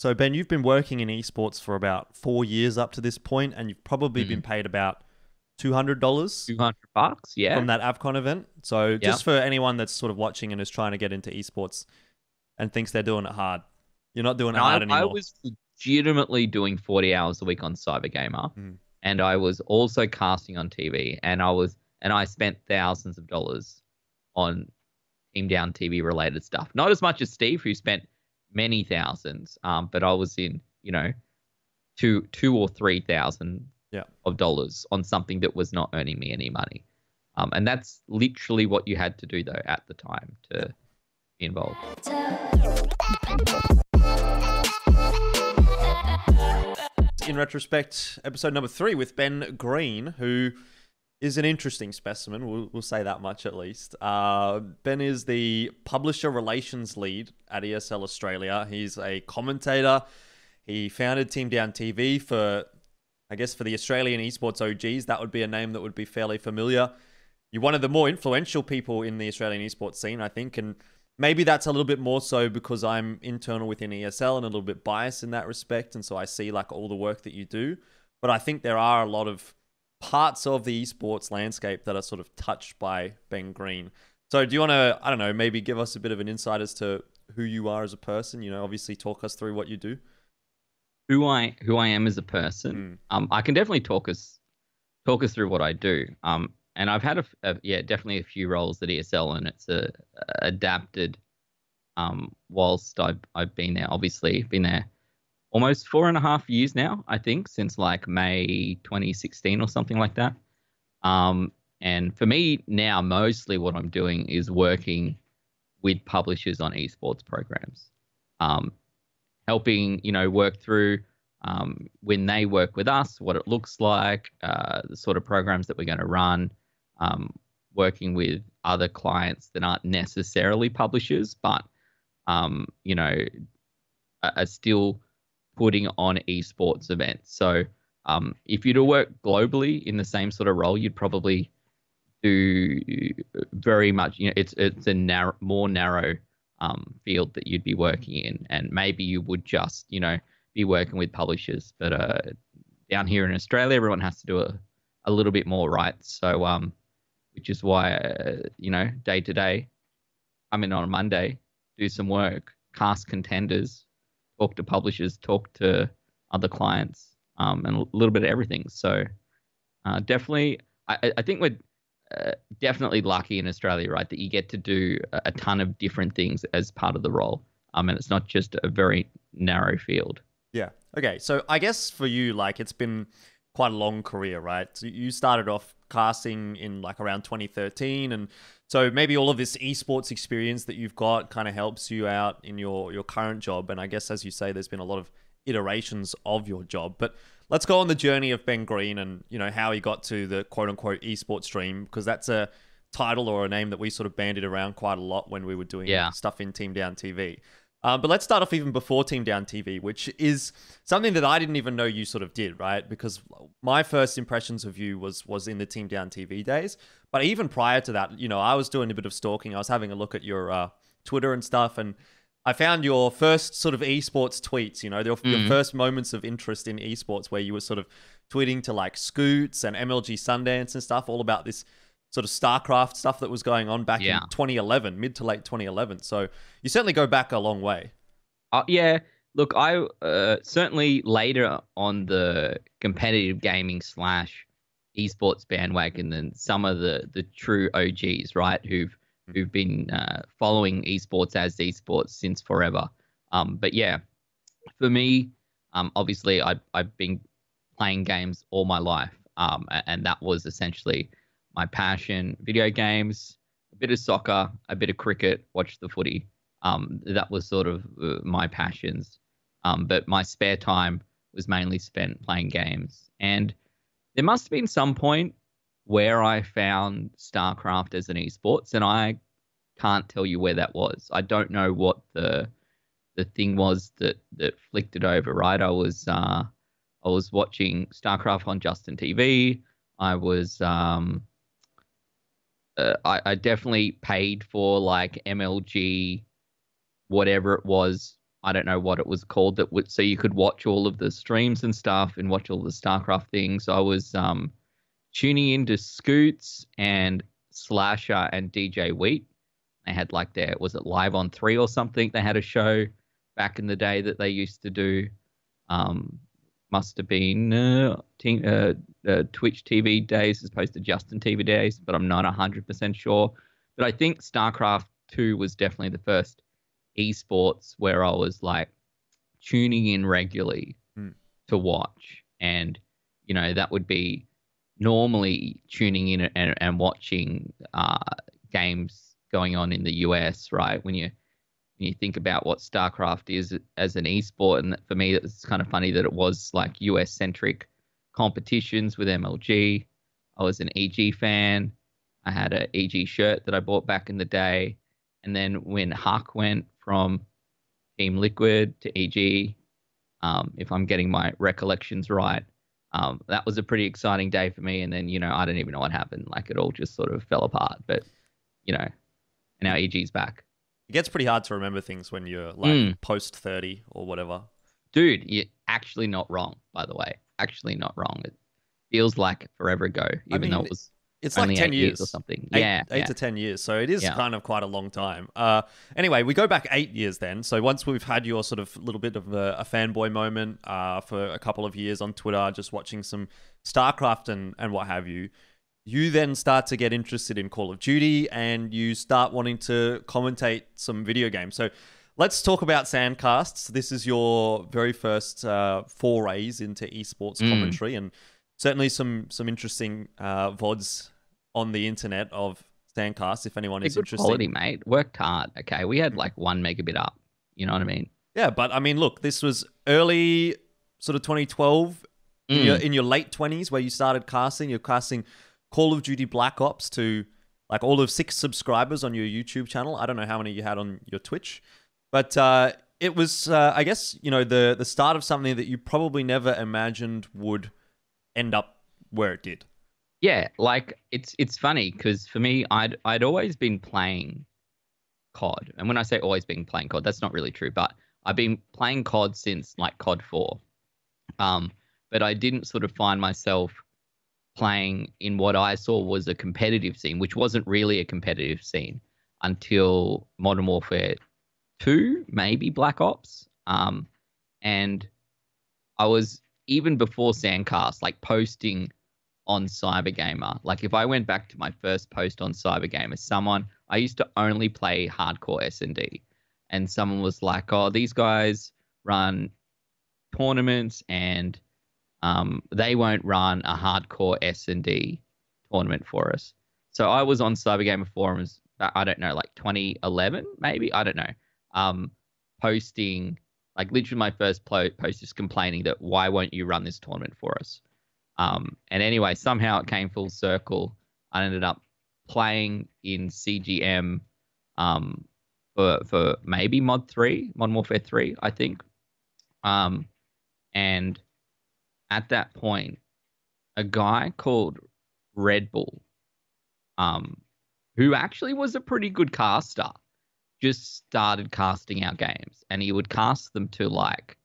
So Ben, you've been working in esports for about 4 years up to this point, and you've probably been paid about $200 $200, yeah. from that Avcon event. So Yeah. just for anyone that's sort of watching and is trying to get into esports and thinks they're doing it hard, you're not doing it hard anymore. I was legitimately doing 40 hours a week on Cybergamer, and I was also casting on TV, and I spent thousands of dollars on TeamdownTV related stuff. Not as much as Steve, who spent many thousands, but I was in, two or 3,000 of dollars on something that was not earning me any money. And that's literally what you had to do, though, at the time to be involved. In Retrospect, episode number 3 with Ben Green, who is an interesting specimen. We'll say that much at least. Ben is the publisher relations lead at ESL Australia. He's a commentator. He founded TeamdownTV for the Australian esports OGs. That would be a name that would be fairly familiar. You're one of the more influential people in the Australian esports scene, I think, and maybe that's a little bit more so because I'm internal within ESL and a little bit biased in that respect, and so I see like all the work that you do. But I think there are a lot of parts of the esports landscape that are sort of touched by Ben Green. So do you want to, I don't know, maybe give us a bit of an insight as to who you are as a person? Obviously talk us through what you do. Who I am as a person. I can definitely talk us through what I do. And I've had definitely a few roles at ESL, and it's adapted whilst I've been there. Obviously, been there almost 4.5 years now, I think, since like May 2016 or something like that. And for me now, mostly what I'm doing is working with publishers on esports programs, helping, work through when they work with us, what it looks like, the sort of programs that we're going to run, working with other clients that aren't necessarily publishers, but, are still putting on esports events. So if you to work globally in the same sort of role, you'd probably do very much, it's a more narrow field that you'd be working in, and maybe you would just, be working with publishers. But down here in Australia, everyone has to do a little bit more, right? So, which is why, day to day, I'm in on a Monday, do some work, cast contenders, talk to publishers, talk to other clients, and a little bit of everything. So definitely, I think we're definitely lucky in Australia, right, that you get to do a ton of different things as part of the role. And it's not just a very narrow field. Yeah. Okay. So I guess for you, like, it's been quite a long career, right? So you started off casting in like around 2013, and so maybe all of this esports experience that you've got kind of helps you out in your current job. And I guess, as you say, there's been a lot of iterations of your job. But let's go on the journey of Ben Green and, how he got to the quote-unquote esports stream, because that's a title or a name that we sort of bandied around quite a lot when we were doing stuff in TeamdownTV. But let's start off even before TeamdownTV, which is something that I didn't even know you sort of did, right? Because my first impressions of you was in the TeamdownTV days. But even prior to that, I was doing a bit of stalking. I was having a look at your Twitter and stuff, and I found your first sort of esports tweets, your first moments of interest in esports, where you were sort of tweeting to like Scoots and MLG Sundance and stuff, all about this sort of StarCraft stuff that was going on back in 2011, mid to late 2011. So you certainly go back a long way. Yeah. Look, I certainly later on the competitive gaming / esports bandwagon than some of the true OGs, right, who've been following esports as esports since forever. But yeah, for me, obviously I've been playing games all my life, and that was essentially my passion. Video games, a bit of soccer, a bit of cricket, watch the footy. That was sort of my passions. But my spare time was mainly spent playing games. And there must have been some point where I found StarCraft as an esports, and I can't tell you where that was. I don't know what the thing was that flicked it over, right? I was watching StarCraft on Justin TV. I was I definitely paid for like MLG, whatever it was, I don't know what it was called, that would, so you could watch all of the streams and stuff and watch all the StarCraft things. I was tuning into Scoots and Slasher and DJ Wheat. They had like their, was it Live on 3 or something? They had a show back in the day that they used to do. Must have been Twitch TV days as opposed to Justin TV days, but I'm not 100% sure. But I think StarCraft 2 was definitely the first esports where I was like tuning in regularly to watch. And, you know, that would be normally tuning in and watching games going on in the US, right? When you think about what StarCraft is as an esport, and for me, it's kind of funny that it was like US-centric competitions with MLG. I was an EG fan. I had an EG shirt that I bought back in the day. And then when Huck went from Team Liquid to EG, if I'm getting my recollections right, that was a pretty exciting day for me. And then, you know, I don't even know what happened. Like, it all just sort of fell apart. But, you know, and now EG's back. It gets pretty hard to remember things when you're like post 30 or whatever. Dude, you're actually not wrong, by the way. Actually not wrong. It feels like forever ago, even though it was it's only like 10 years or something. Eight to 10 years. So it is kind of quite a long time. Anyway, we go back 8 years then. So once we've had your sort of little bit of a fanboy moment for a couple of years on Twitter, just watching some StarCraft and what have you, you then start to get interested in Call of Duty and you start wanting to commentate some video games. So let's talk about Sandcasts. This is your very first forays into esports commentary, and certainly some interesting VODs on the internet of Sandcasts, if anyone is interested. Quality, mate. Worked hard. Okay, we had like 1 megabit up. You know what I mean? Yeah, but I mean, look, this was early sort of 2012, in your late 20s, where you started casting. You're casting Call of Duty Black Ops to like all of 6 subscribers on your YouTube channel. I don't know how many you had on your Twitch, but it was, I guess, you know, the start of something that you probably never imagined would end up where it did. Yeah, like it's funny because for me, I'd always been playing COD, and when I say always been playing COD, that's not really true. But I've been playing COD since like COD 4, but I didn't sort of find myself playing in what I saw was a competitive scene, which wasn't really a competitive scene until Modern Warfare 2, maybe Black Ops. And I was, even before Sandcast, like posting on Cybergamer. Like if I went back to my first post on Cybergamer, I used to only play hardcore S&D, and someone was like, oh, these guys run tournaments and they won't run a hardcore S&D tournament for us. So I was on Cybergamer forums, I don't know, like 2011, maybe, I don't know, posting, like literally my first post is complaining that why won't you run this tournament for us? And anyway, somehow it came full circle. I ended up playing in CGM for maybe Modern Warfare 3, I think. And at that point, a guy called Red Bull, who actually was a pretty good caster, just started casting our games. And he would cast them to like,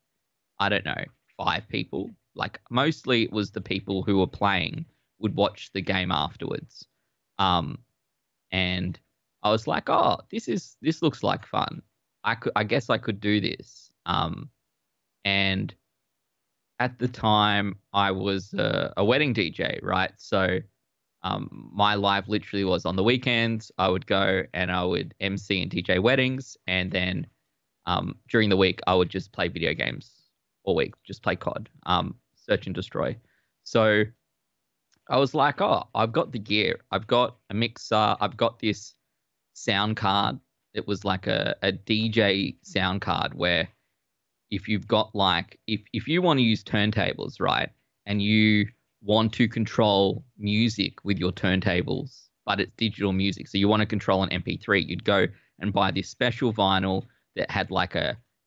I don't know, 5 people. Like mostly it was the people who were playing would watch the game afterwards. And I was like, oh, this looks like fun. I guess I could do this. And at the time I was a wedding DJ, right? So my life literally was on the weekends. I would go and I would MC and DJ weddings. And then during the week, I would just play video games all week, just play COD, search and destroy. So I was like, oh, I've got the gear. I've got a mixer. I've got this sound card. It was like a DJ sound card where if you've got like, if you want to use turntables, right, and you want to control music with your turntables, but it's digital music, so you want to control an MP3, you'd go and buy this special vinyl that had like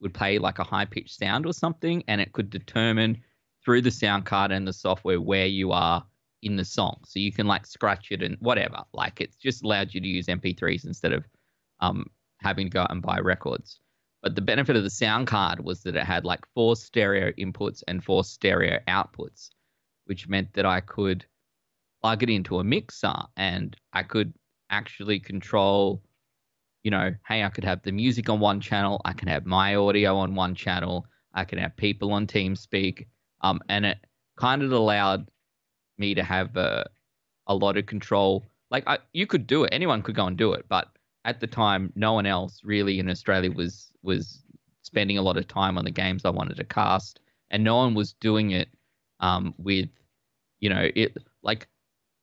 would play like a high-pitched sound or something, and it could determine through the sound card and the software where you are in the song. So you can like scratch it and whatever. Like it's just allowed you to use MP3s instead of having to go out and buy records. But the benefit of the sound card was that it had like 4 stereo inputs and 4 stereo outputs, which meant that I could plug it into a mixer and I could actually control, hey, I could have the music on one channel, I can have my audio on one channel, I can have people on TeamSpeak, and it kind of allowed me to have a lot of control. Like you could do it, anyone could go and do it, but at the time, no one else really in Australia was spending a lot of time on the games I wanted to cast, and no one was doing it with, it like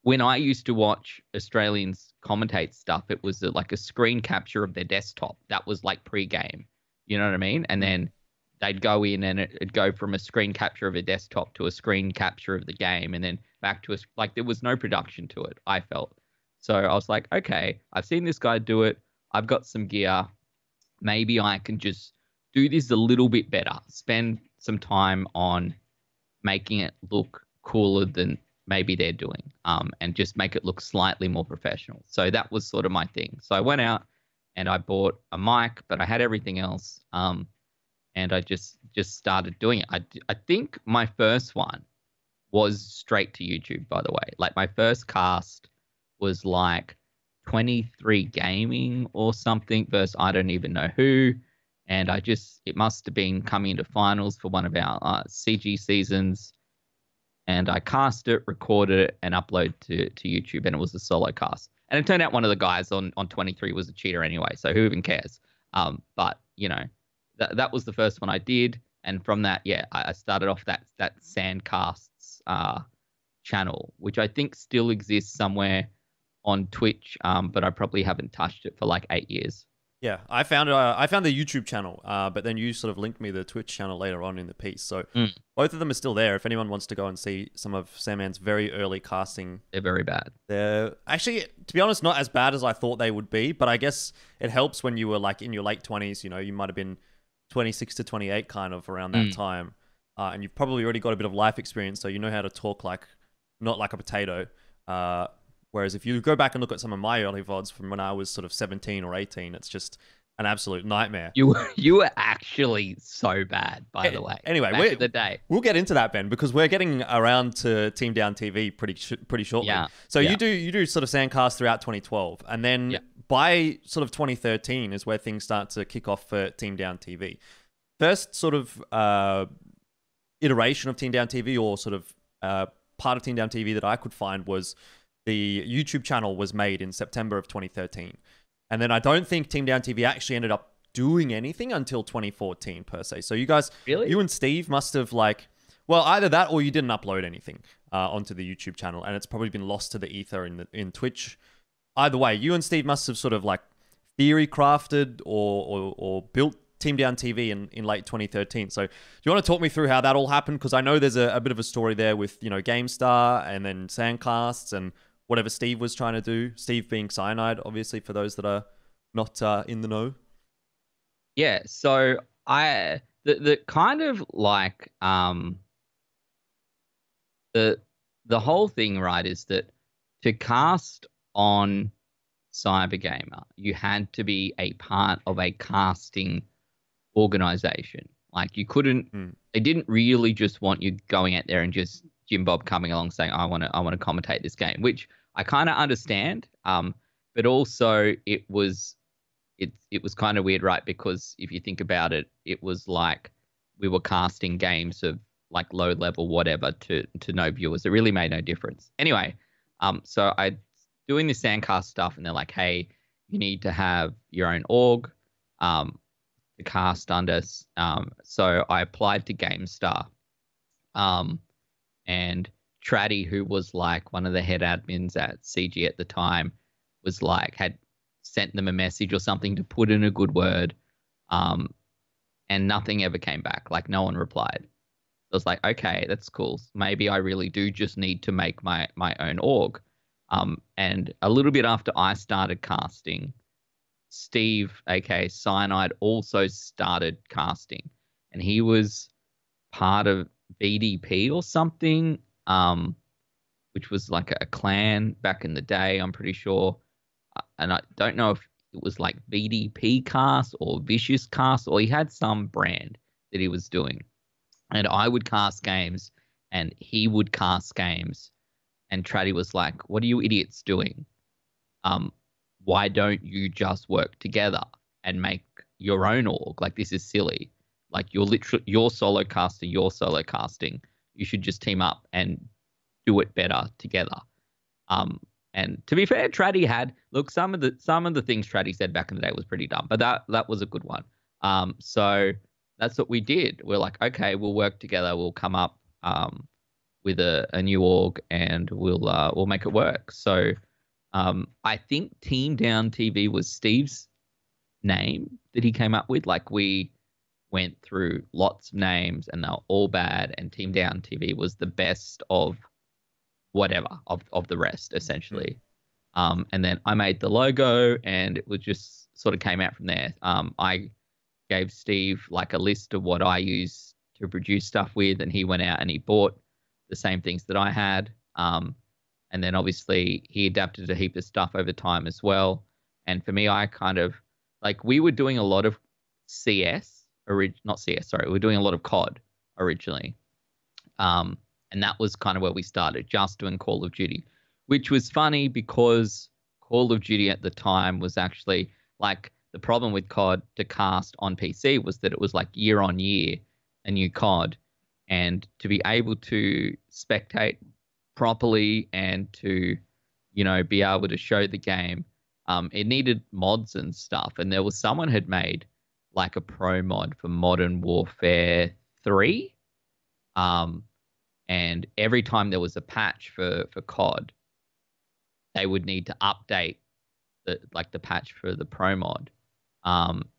when I used to watch Australians commentate stuff, it was like a screen capture of their desktop. That was like pre-game, you know what I mean? And then they'd go in and it'd go from a screen capture of a desktop to a screen capture of the game, and then back to like there was no production to it, I felt. So I was like, okay, I've seen this guy do it. I've got some gear. Maybe I can just do this a little bit better. Spend some time on making it look cooler than maybe they're doing, and just make it look slightly more professional. So that was sort of my thing. So I went out and I bought a mic, but I had everything else, and I just started doing it. I think my first one was straight to YouTube, by the way. Like my first cast was like 23 Gaming or something versus I don't even know who. And it must have been coming into finals for one of our CG seasons. And I cast it, recorded it, and uploaded to YouTube, and it was a solo cast. And it turned out one of the guys on 23 was a cheater anyway, so who even cares? But, that was the first one I did. And from that, I started off that Sandcasts channel, which I think still exists somewhere on Twitch, but I probably haven't touched it for like 8 years. Yeah, I found the YouTube channel, but then you sort of linked me the Twitch channel later on in the piece. So both of them are still there. If anyone wants to go and see some of Sandman's very early casting, they're very bad. They're actually, to be honest, not as bad as I thought they would be. But I guess it helps when you were like in your late 20s. You might have been 26 to 28, kind of around that time, and you've probably already got a bit of life experience, so you know how to talk not like a potato. Whereas if you go back and look at some of my early VODs from when I was sort of 17 or 18, it's just an absolute nightmare. You were actually so bad, by the way. Anyway, back in the day. We'll get into that, Ben, because we're getting around to TeamdownTV pretty shortly. Yeah. So you do sort of Sandcast throughout 2012, and then by sort of 2013 is where things start to kick off for TeamdownTV. First sort of iteration of TeamdownTV, or sort of part of TeamdownTV that I could find, was the YouTube channel was made in September of 2013. And then I don't think TeamdownTV actually ended up doing anything until 2014 per se. So you guys, you and Steve must have either that or you didn't upload anything onto the YouTube channel, and it's probably been lost to the ether in Twitch. Either way, you and Steve must have sort of like theory crafted or built TeamdownTV in late 2013. So do you want to talk me through how that all happened? Because I know there's a bit of a story there with, GameStar and then Sandcasts and whatever Steve was trying to do. Steve being Cyanide, obviously, for those that are not in the know. Yeah, so the kind of like the whole thing, right, is that to cast on Cybergamer, you had to be a part of a casting organization. Like you couldn't, they didn't really just want you going out there and just Jim Bob coming along saying, I want to commentate this game, which I kind of understand. But also it was kind of weird, right? Because if you think about it, it was like we were casting games of like low level, whatever, to no viewers. It really made no difference. Anyway, so I doing this Sandcast stuff, and they're like, hey, you need to have your own org to cast under. So I applied to GameStar, and Traddy, who was like one of the head admins at CG at the time, was like, had sent them a message or something to put in a good word, and nothing ever came back. Like no one replied. I was like, okay, that's cool. Maybe I really do just need to make my own org. And a little bit after I started casting, Steve, aka Cyanide, also started casting, and he was part of BDP or something, which was like a clan back in the day, I'm pretty sure. And I don't know if it was like BDP Cast or Vicious Cast, or he had some brand that he was doing. And I would cast games and he would cast games. And Traddy was like, what are you idiots doing? Why don't you just work together and make your own org? Like, this is silly. Like, you're solo caster, you're solo casting. You should just team up and do it better together. And to be fair, Traddy had some of the things Traddy said back in the day was pretty dumb, but that was a good one. So that's what we did. We're like, okay, we'll work together. We'll come up with a new org and we'll make it work. So I think TeamdownTV was Steve's name that he came up with. Like, we went through lots of names and they were all bad, and TeamdownTV was the best of whatever of the rest, essentially. And then I made the logo and it was just sort of came out from there. I gave Steve like a list of what I use to produce stuff with, and he went out and he bought the same things that I had. And then obviously he adapted a heap of stuff over time as well. And for me, I kind of like, we were doing a lot of not CS, sorry. We were doing a lot of COD originally. And that was kind of where we started, just doing Call of Duty, which was funny because Call of Duty at the time was actually like, the problem with COD to cast on PC was that it was like year on year a new COD, and to be able to spectate properly and to, be able to show the game, it needed mods and stuff. And there was someone had made like a pro mod for Modern Warfare 3. And every time there was a patch for COD, they would need to update the patch for the pro mod.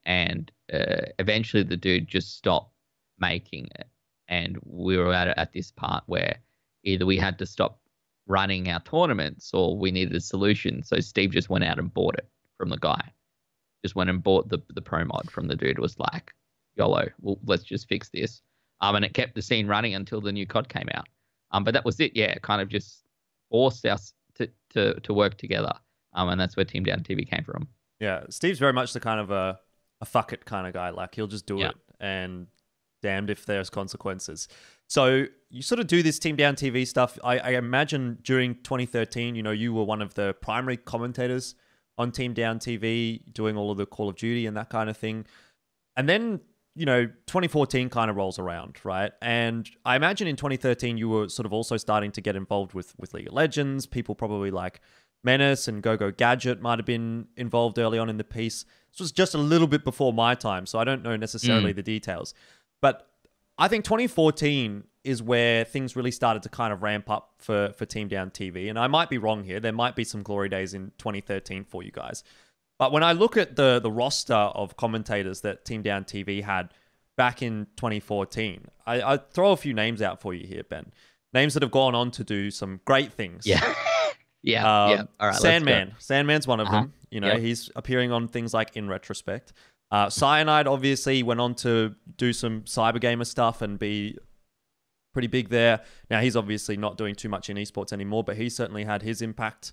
And eventually the dude just stopped making it. And we were at this part where either we had to stop running our tournaments or we needed a solution. So Steve just went out and bought it from the guy. Just went and bought the pro mod from the dude. It was like, YOLO, well, let's just fix this. And it kept the scene running until the new COD came out. But that was it. Yeah, it kind of just forced us to work together. And that's where TeamdownTV came from. Yeah, Steve's very much the kind of a fuck it kind of guy. Like, he'll just do it, and damned if there's consequences. So you sort of do this TeamdownTV stuff. I imagine during 2013, you were one of the primary commentators on TeamdownTV, doing all of the Call of Duty and that kind of thing. And then 2014 kind of rolls around, right? And I imagine in 2013, you were sort of also starting to get involved with League of Legends. People probably like Menace and GoGo Gadget might have been involved early on in the piece. This was just a little bit before my time, so I don't know necessarily the details. But I think 2014 is where things really started to kind of ramp up for TeamdownTV. And I might be wrong here. There might be some glory days in 2013 for you guys. But when I look at the roster of commentators that TeamdownTV had back in 2014, I throw a few names out for you here, Ben. Names that have gone on to do some great things. Yeah. Yeah. All right. Sandman. Sandman's one of them. He's appearing on things like In Retrospect. Cyanide obviously went on to do some cybergamer stuff and be pretty big there. Now, he's obviously not doing too much in esports anymore, but he certainly had his impact.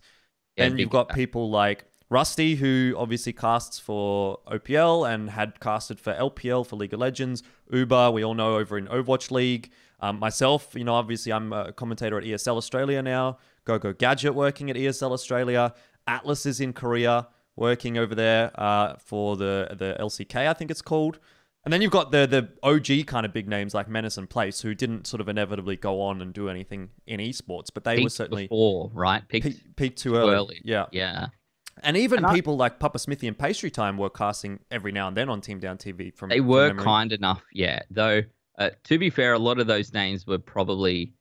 Yeah, and you've got people like Rusty, who obviously casts for OPL and had casted for LPL for League of Legends. Uber, we all know, over in Overwatch League. Myself, obviously I'm a commentator at ESL Australia now. GoGo Gadget working at ESL Australia. Atlas is in Korea working over there for the LCK, I think it's called. And then you've got the OG kind of big names like Menace and Place, who didn't sort of inevitably go on and do anything in esports, but they were certainly before, right? Peaked too early. Yeah. And even people like Papa Smithy and Pastry Time were casting every now and then on TeamdownTV. They were kind enough, yeah. Though, to be fair, a lot of those names were probably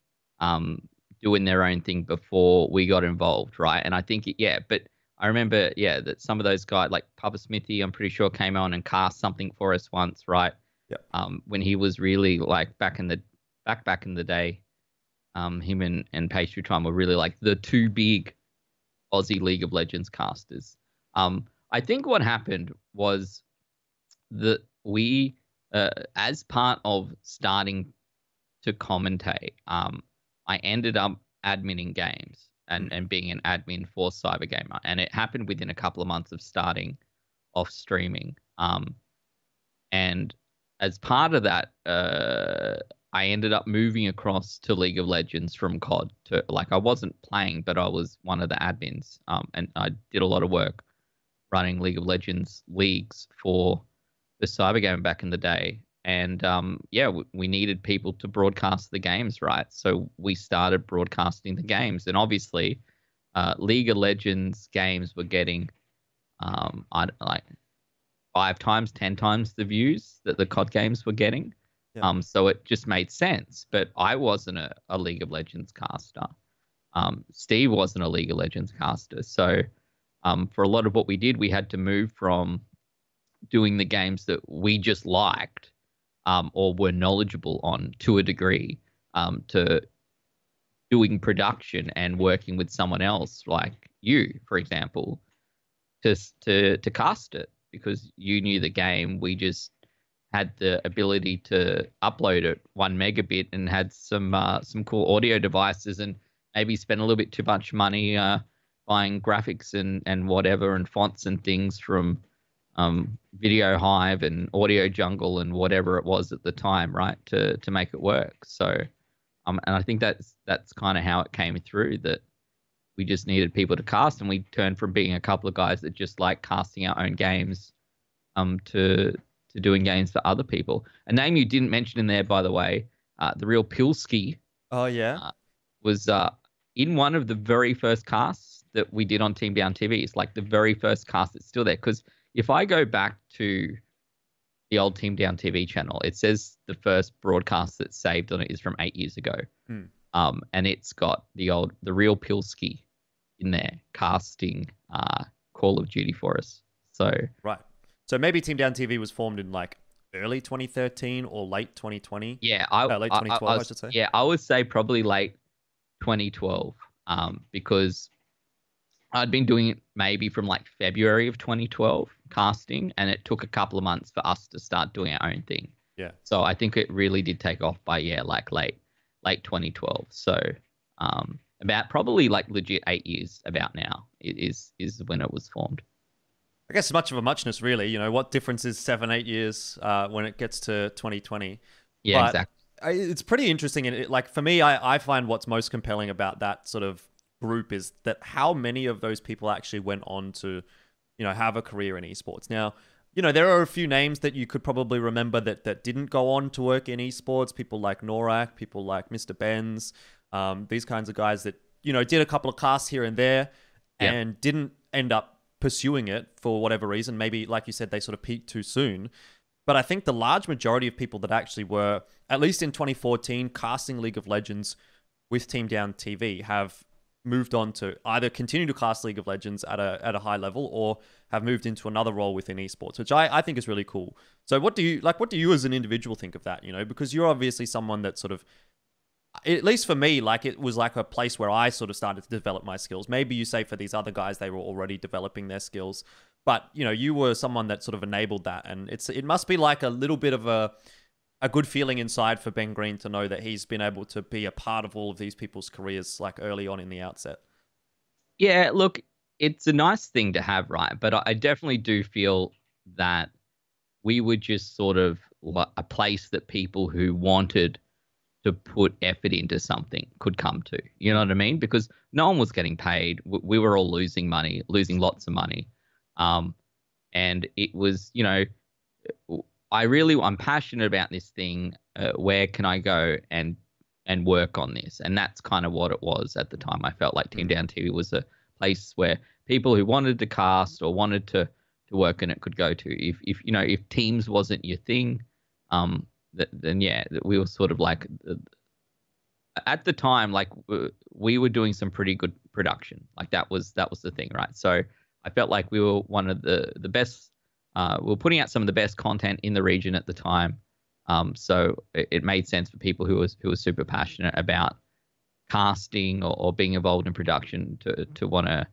doing their own thing before we got involved, right? And I think, but I remember, that some of those guys, like Papa Smithy, I'm pretty sure came on and cast something for us once, right? Yeah. When he was really like back in the day, him and Pastry Time were really like the two big Aussie League of Legends casters. I think what happened was that we, as part of starting to commentate, I ended up adminning games and being an admin for Cybergamer. And it happened within a couple of months of starting off streaming. And as part of that, I ended up moving across to League of Legends from COD. To like, I wasn't playing, but I was one of the admins, and I did a lot of work running League of Legends leagues for the Cybergame back in the day. And yeah, we needed people to broadcast the games, right? So we started broadcasting the games, and obviously, League of Legends games were getting like 5 times, 10 times the views that the COD games were getting. Yeah. So it just made sense. But I wasn't a League of Legends caster. Steve wasn't a League of Legends caster. So for a lot of what we did, we had to move from doing the games that we just liked or were knowledgeable on to a degree to doing production and working with someone else like you, for example, to cast it because you knew the game. We just had the ability to upload it 1 megabit and had some cool audio devices and maybe spend a little bit too much money buying graphics and whatever and fonts and things from Video Hive and Audio Jungle and whatever it was at the time, right, to make it work. So and I think that's kind of how it came through, that we just needed people to cast, and we turned from being a couple of guys that just like casting our own games to doing games for other people. A name you didn't mention in there, by the way, the real Pilski. Oh, yeah? Was in one of the very first casts that we did on TeamdownTV. It's like the very first cast that's still there. Because if I go back to the old TeamdownTV channel, it says the first broadcast that's saved on it is from 8 years ago. And it's got the real Pilski in there casting Call of Duty for us. So right. So maybe TeamdownTV was formed in like early 2013 or late 2020. Yeah, late 2012, I should say. Yeah, I would say probably late 2012, because I'd been doing it maybe from like February of 2012 casting, and it took a couple of months for us to start doing our own thing. Yeah. So I think it really did take off by like late 2012. So about probably like legit 8 years about now is when it was formed. I guess much of a muchness, really. You know, what difference is 7-8 years when it gets to 2020? Yeah, but exactly. It's pretty interesting. And like for me, I find what's most compelling about that sort of group is that how many of those people actually went on to, you know, have a career in esports. Now, you know, there are a few names that you could probably remember that didn't go on to work in esports. People like Norak, people like Mr. Benz, these kinds of guys that, you know, did a couple of casts here and there and didn't end up pursuing it for whatever reason. Maybe, like you said, they sort of peaked too soon. But I think the large majority of people that actually were, at least in 2014, casting League of Legends with TeamdownTV have moved on to either continue to cast League of Legends at a high level or have moved into another role within esports, which I think is really cool. So what do you as an individual think of that? You know, because you're obviously someone that sort of, at least for me, like it was like a place where I sort of started to develop my skills. Maybe you say for these other guys, they were already developing their skills, but you know, you were someone that sort of enabled that. And it must be like a little bit of a good feeling inside for Ben Green to know that he's been able to be a part of all of these people's careers like early on in the outset. Yeah, look, it's a nice thing to have, right? But I definitely do feel that we were just sort of a place that people who wanted to put effort into something could come to. You know what I mean? Because no one was getting paid. We were all losing money, losing lots of money. And it was, you know, I'm passionate about this thing. Where can I go and work on this? And that's kind of what it was at the time. I felt like TeamdownTV was a place where people who wanted to cast or wanted to work in it could go to. If you know, if Teams wasn't your thing, then yeah, we were sort of like, at the time, like we were doing some pretty good production. Like that was the thing, right? So I felt like we were one of the best. We were putting out some of the best content in the region at the time. So it made sense for people who were super passionate about casting or being involved in production to want to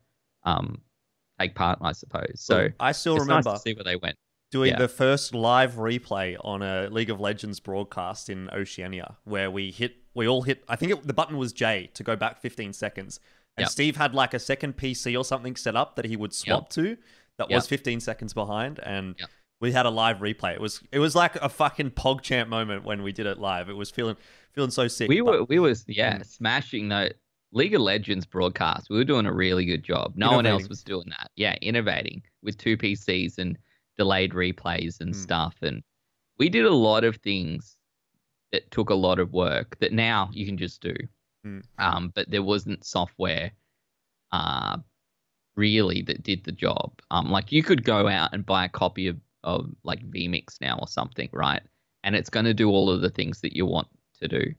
take part, I suppose. So I still remember nice to see where they went. Doing the first live replay on a League of Legends broadcast in Oceania, where we all hit, I think the button was J to go back 15 seconds. And Steve had like a second PC or something set up that he would swap to that Yep. was 15 seconds behind, and Yep. we had a live replay. It was like a fucking PogChamp moment when we did it live. It was feeling so sick. We were smashing the League of Legends broadcast. We were doing a really good job. No one else was doing that. Yeah, innovating with 2 PCs and delayed replays and stuff. And we did a lot of things that took a lot of work that now you can just do. But there wasn't software really that did the job. Like you could go out and buy a copy of like vMix now or something, right? And it's going to do all of the things that you want to do.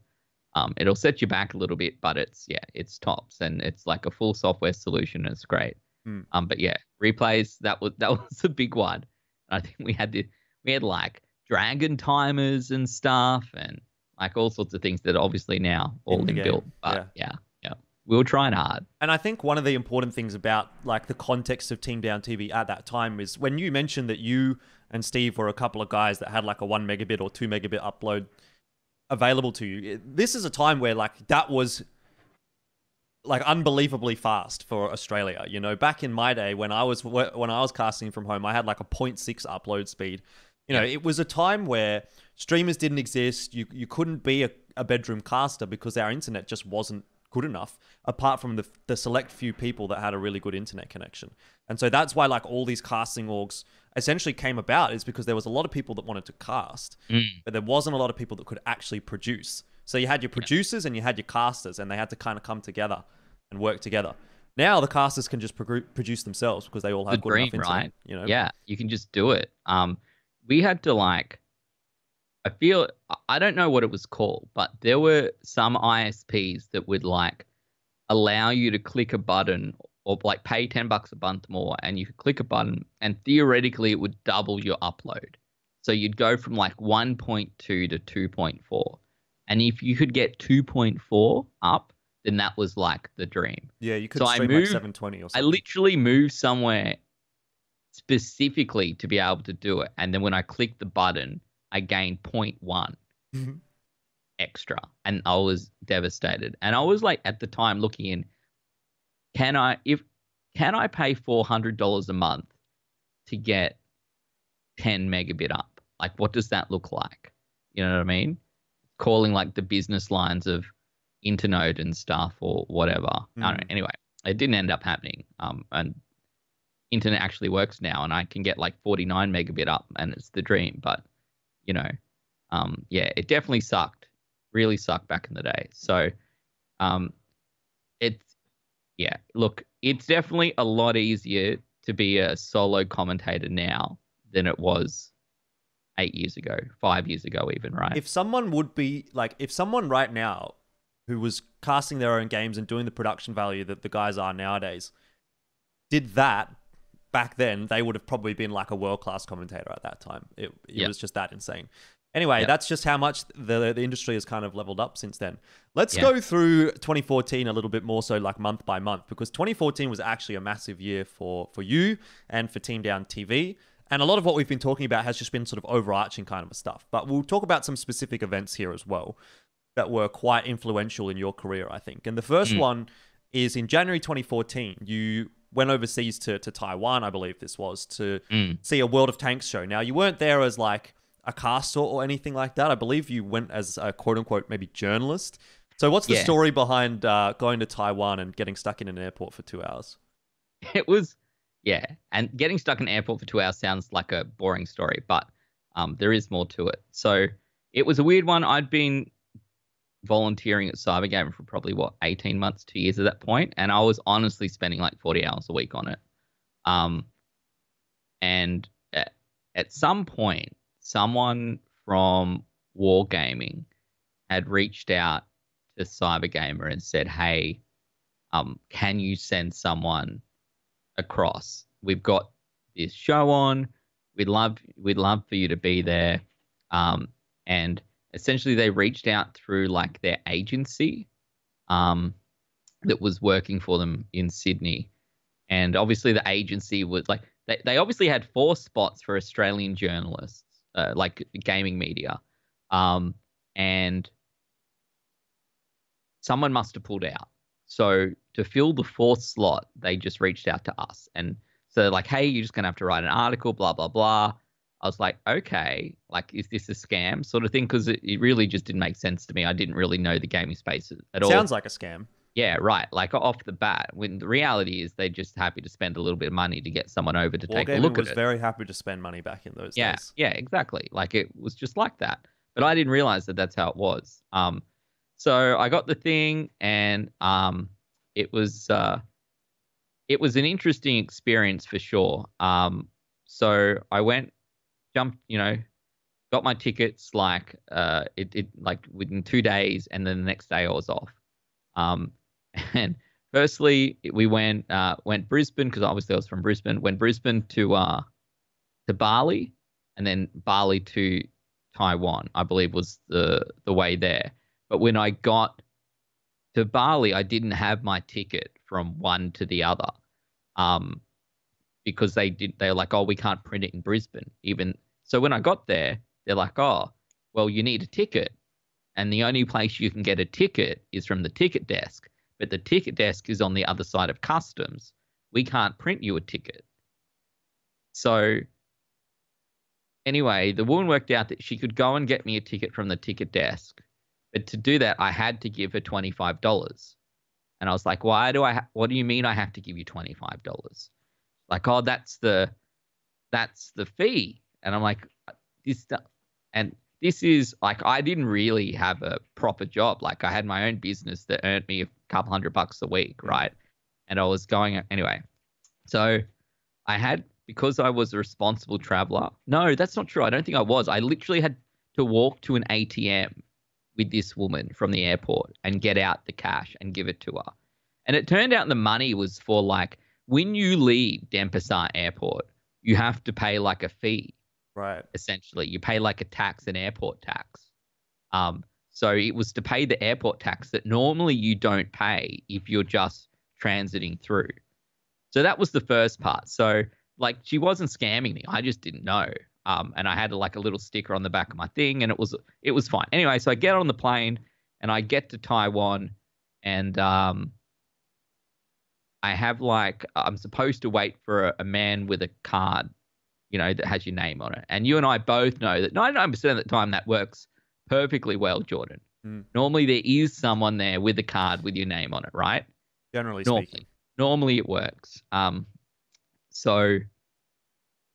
It'll set you back a little bit, but it's tops, and it's like a full software solution, and it's great. But yeah, replays, that was a big one. I think we had like dragon timers and stuff, and like all sorts of things that are obviously now all inbuilt. But yeah, we were trying hard. And I think one of the important things about like the context of Team Down TV at that time is when you mentioned that you and Steve were a couple of guys that had like a 1 megabit or 2 megabit upload available to you. This is a time where like that was like unbelievably fast for Australia. You know, back in my day when I was casting from home, I had like a 0.6 upload speed. You know, it was a time where streamers didn't exist. You couldn't be a bedroom caster because our internet just wasn't good enough, apart from the select few people that had a really good internet connection. And so that's why like all these casting orgs essentially came about, is because there was a lot of people that wanted to cast, but there wasn't a lot of people that could actually produce. So you had your producers and you had your casters, and they had to kind of come together and work together. Now the casters can just produce themselves because they all have good enough internet, right? You know? Yeah, you can just do it. We had to like, I don't know what it was called, but there were some ISPs that would like allow you to click a button or like pay $10 a month more, and you could click a button and theoretically it would double your upload. So you'd go from like 1.2 to 2.4. And if you could get 2.4 up, then that was like the dream. Yeah, you could stream like 720 or something. I literally moved somewhere specifically to be able to do it. And then when I clicked the button, I gained 0.1 extra, and I was devastated. And I was like, at the time looking in, can I pay $400 a month to get 10 megabit up? Like, what does that look like? You know what I mean? Calling like the business lines of Internode and stuff or whatever. I don't know. Anyway, it didn't end up happening. And internet actually works now, and I can get like 49 megabit up, and it's the dream. But you know, it definitely sucked. Really sucked back in the day. So, look, it's definitely a lot easier to be a solo commentator now than it was 8 years ago, 5 years ago, even, right? If someone right now who was casting their own games and doing the production value that the guys are nowadays did that back then, they would have probably been like a world-class commentator at that time. It was just that insane. Anyway, that's just how much the industry has kind of leveled up since then. Let's go through 2014 a little bit more, so like month by month, because 2014 was actually a massive year for you and for Team Down TV. And a lot of what we've been talking about has just been sort of overarching kind of stuff. But we'll talk about some specific events here as well that were quite influential in your career, I think. And the first one is in January 2014, you went overseas to Taiwan, I believe this was, to see a World of Tanks show. Now, you weren't there as like a caster or anything like that. I believe you went as a quote-unquote maybe journalist. So what's the story behind going to Taiwan and getting stuck in an airport for 2 hours? It was, and getting stuck in an airport for 2 hours sounds like a boring story, but there is more to it. So it was a weird one. I'd been volunteering at Cybergame for probably 18 months, 2 years at that point, and I was honestly spending like 40 hours a week on it. And at some point, someone from Wargaming had reached out to Cybergamer and said, "Hey, can you send someone across? We've got this show on. We'd love for you to be there." And essentially, they reached out through like their agency that was working for them in Sydney. And obviously, the agency was like, they obviously had 4 spots for Australian journalists, like gaming media. And someone must have pulled out. So to fill the 4th slot, they just reached out to us. And So like, hey, you're just gonna have to write an article, blah blah blah. I was like, okay, like, is this a scam sort of thing? Because it really just didn't make sense to me. I didn't really know the gaming space at all. Sounds like a scam. Yeah, right. Like off the bat, when the reality is they're just happy to spend a little bit of money to get someone over to take a look at it. Was very happy to spend money back in those days. Yeah, exactly. Like it was just like that. But I didn't realize that that's how it was. So I got the thing, and it was an interesting experience for sure. So I went, jumped, got my tickets like like within 2 days, and then the next day I was off. And firstly we went Brisbane, because obviously I was from Brisbane. Went Brisbane to Bali, and then Bali to Taiwan, I believe was the way there. But when I got to Bali, I didn't have my ticket from one to the other, because they're like, oh, we can't print it in Brisbane. Even so, when I got there, they're like, oh, well, you need a ticket, and the only place you can get a ticket is from the ticket desk. But the ticket desk is on the other side of customs. We can't print you a ticket. So anyway, the woman worked out that she could go and get me a ticket from the ticket desk. But to do that, I had to give her $25. And I was like, what do you mean I have to give you $25? Like, oh, that's the fee. And I'm like, this is like, I didn't really have a proper job. Like, I had my own business that earned me a couple $100 a week, right? And I was going anyway. So because I was a responsible traveler. No, that's not true. I don't think I was. I literally had to walk to an ATM with this woman from the airport and get out the cash and give it to her. And it turned out the money was for, like, when you leave Denpasar Airport, you have to pay like a fee. Right. Essentially, you pay like a tax, an airport tax. So it was to pay the airport tax that normally you don't pay if you're just transiting through. So that was the first part. So like, she wasn't scamming me. I just didn't know. And I had like a little sticker on the back of my thing, and it was fine. Anyway, so I get on the plane and I get to Taiwan, and I have like, I'm supposed to wait for a man with a card, that has your name on it. And you and I both know that 99% of the time that works perfectly well, Jordan. Normally there is someone there with a card with your name on it, right? Generally speaking. Normally it works. So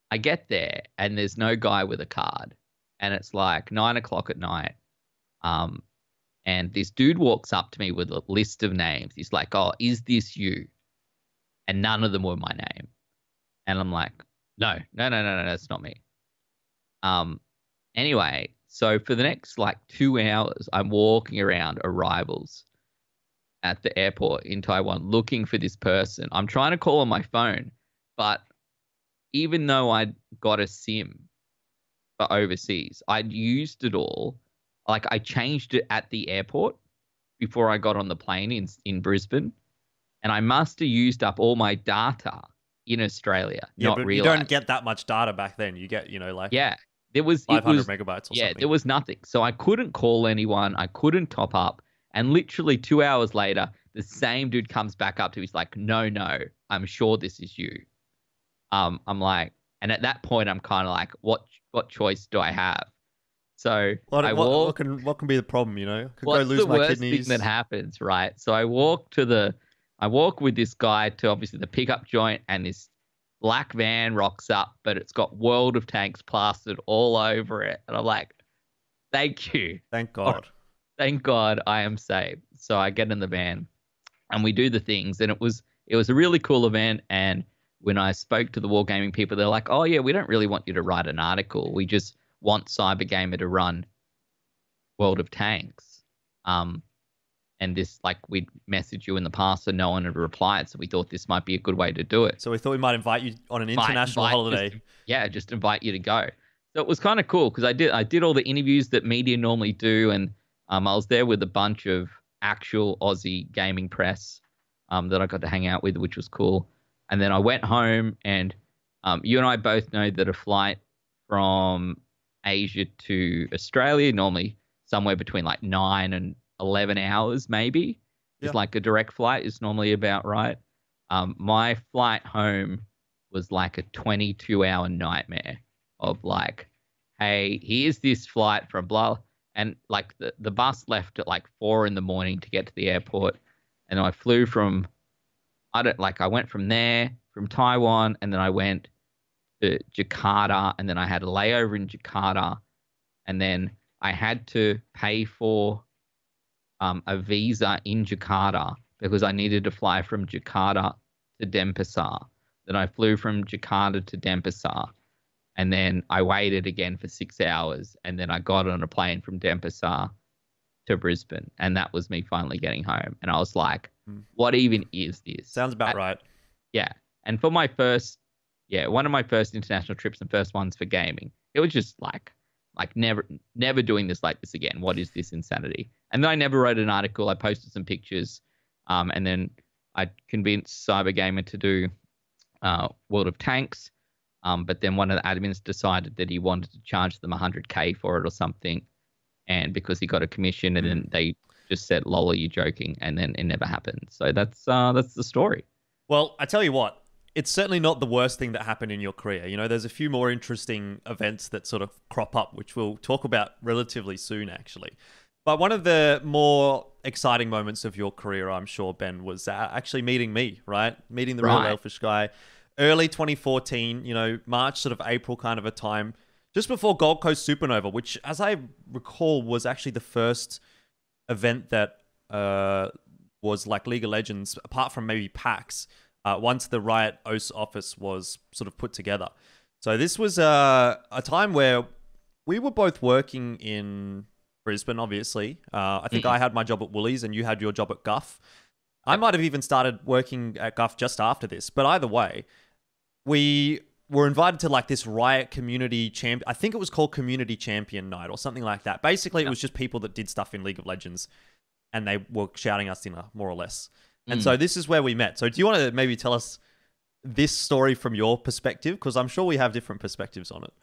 I get there and there's no guy with a card, and it's like 9 o'clock at night. And this dude walks up to me with a list of names. He's like, oh, is this you? And none of them were my name. And I'm like, no, that's not me. Anyway, so for the next like 2 hours, I'm walking around arrivals at the airport in Taiwan looking for this person. I'm trying to call on my phone, but even though I'd got a SIM for overseas, I'd used it all. Like, I changed it at the airport before I got on the plane in Brisbane, and I must have used up all my data in Australia. Yeah, not but realized. You don't get that much data back then. You get, like, there was 500 megabytes or something. There was nothing. So I couldn't call anyone. I couldn't top up. And literally 2 hours later, the same dude comes back up to me. He's like, no, I'm sure this is you. I'm like, and at that point, I'm kind of like, what choice do I have? So what can be the problem? Could go lose my worst kidneys. thing that happens, right? So I walk with this guy to obviously the pickup joint, and this black van rocks up, but it's got World of Tanks plastered all over it. And I'm like, thank you. Thank God. Thank God I am saved. So I get in the van and we do the things, and it was a really cool event. And when I spoke to the wargaming people, they're like, oh yeah, we don't really want you to write an article. We just want Cybergamer to run World of Tanks. And this, like, we'd messaged you in the past and no one had replied, so we thought this might be a good way to do it. So we thought we might invite you on an international holiday. Just invite you to go. So it was kind of cool because I did all the interviews that media normally do, and I was there with a bunch of actual Aussie gaming press that I got to hang out with, which was cool. And then I went home, and you and I both know that a flight from Asia to Australia, normally somewhere between like 9 and 11 hours, maybe. It's like a direct flight is normally about right. My flight home was like a 22-hour nightmare of like, hey, here's this flight from blah, and like the bus left at like 4 in the morning to get to the airport, and I flew from, I went from there, from Taiwan, and then I went to Jakarta, and then I had a layover in Jakarta, and then I had to pay for a visa in Jakarta because I needed to fly from Jakarta to Denpasar. Then I flew from Jakarta to Denpasar, and then I waited again for 6 hours, and then I got on a plane from Denpasar to Brisbane, and that was me finally getting home. And I was like, what even is this? Sounds about right. Yeah. And for my first, one of my first international trips and first ones for gaming, it was just like never doing this like this again. What is this insanity? And then I never wrote an article. I posted some pictures, and then I convinced Cybergamer to do World of Tanks. But then one of the admins decided that he wanted to charge them $100K for it or something. And because he got a commission, and then they just said, lol, are you joking? And then it never happened. So that's the story. Well, I tell you what, it's certainly not the worst thing that happened in your career. You know, there's a few more interesting events that sort of crop up, which we'll talk about relatively soon, actually. But one of the more exciting moments of your career, I'm sure, Ben, was actually meeting me, right? Meeting the real Elfishguy. Early 2014, you know, March, sort of April kind of a time, just before Gold Coast Supernova, which, as I recall, was actually the first event that was like League of Legends, apart from maybe PAX, once the Riot OS office was sort of put together. So this was a time where we were both working in Brisbane, obviously. I think I had my job at Woolies and you had your job at GUF. I might have even started working at GUF just after this, but either way, we were invited to like this Riot Community Champion. I think it was called Community Champion Night or something like that. Basically, it was just people that did stuff in League of Legends, and they were shouting us dinner, more or less. And so this is where we met. So do you want to maybe tell us this story from your perspective? Because I'm sure we have different perspectives on it.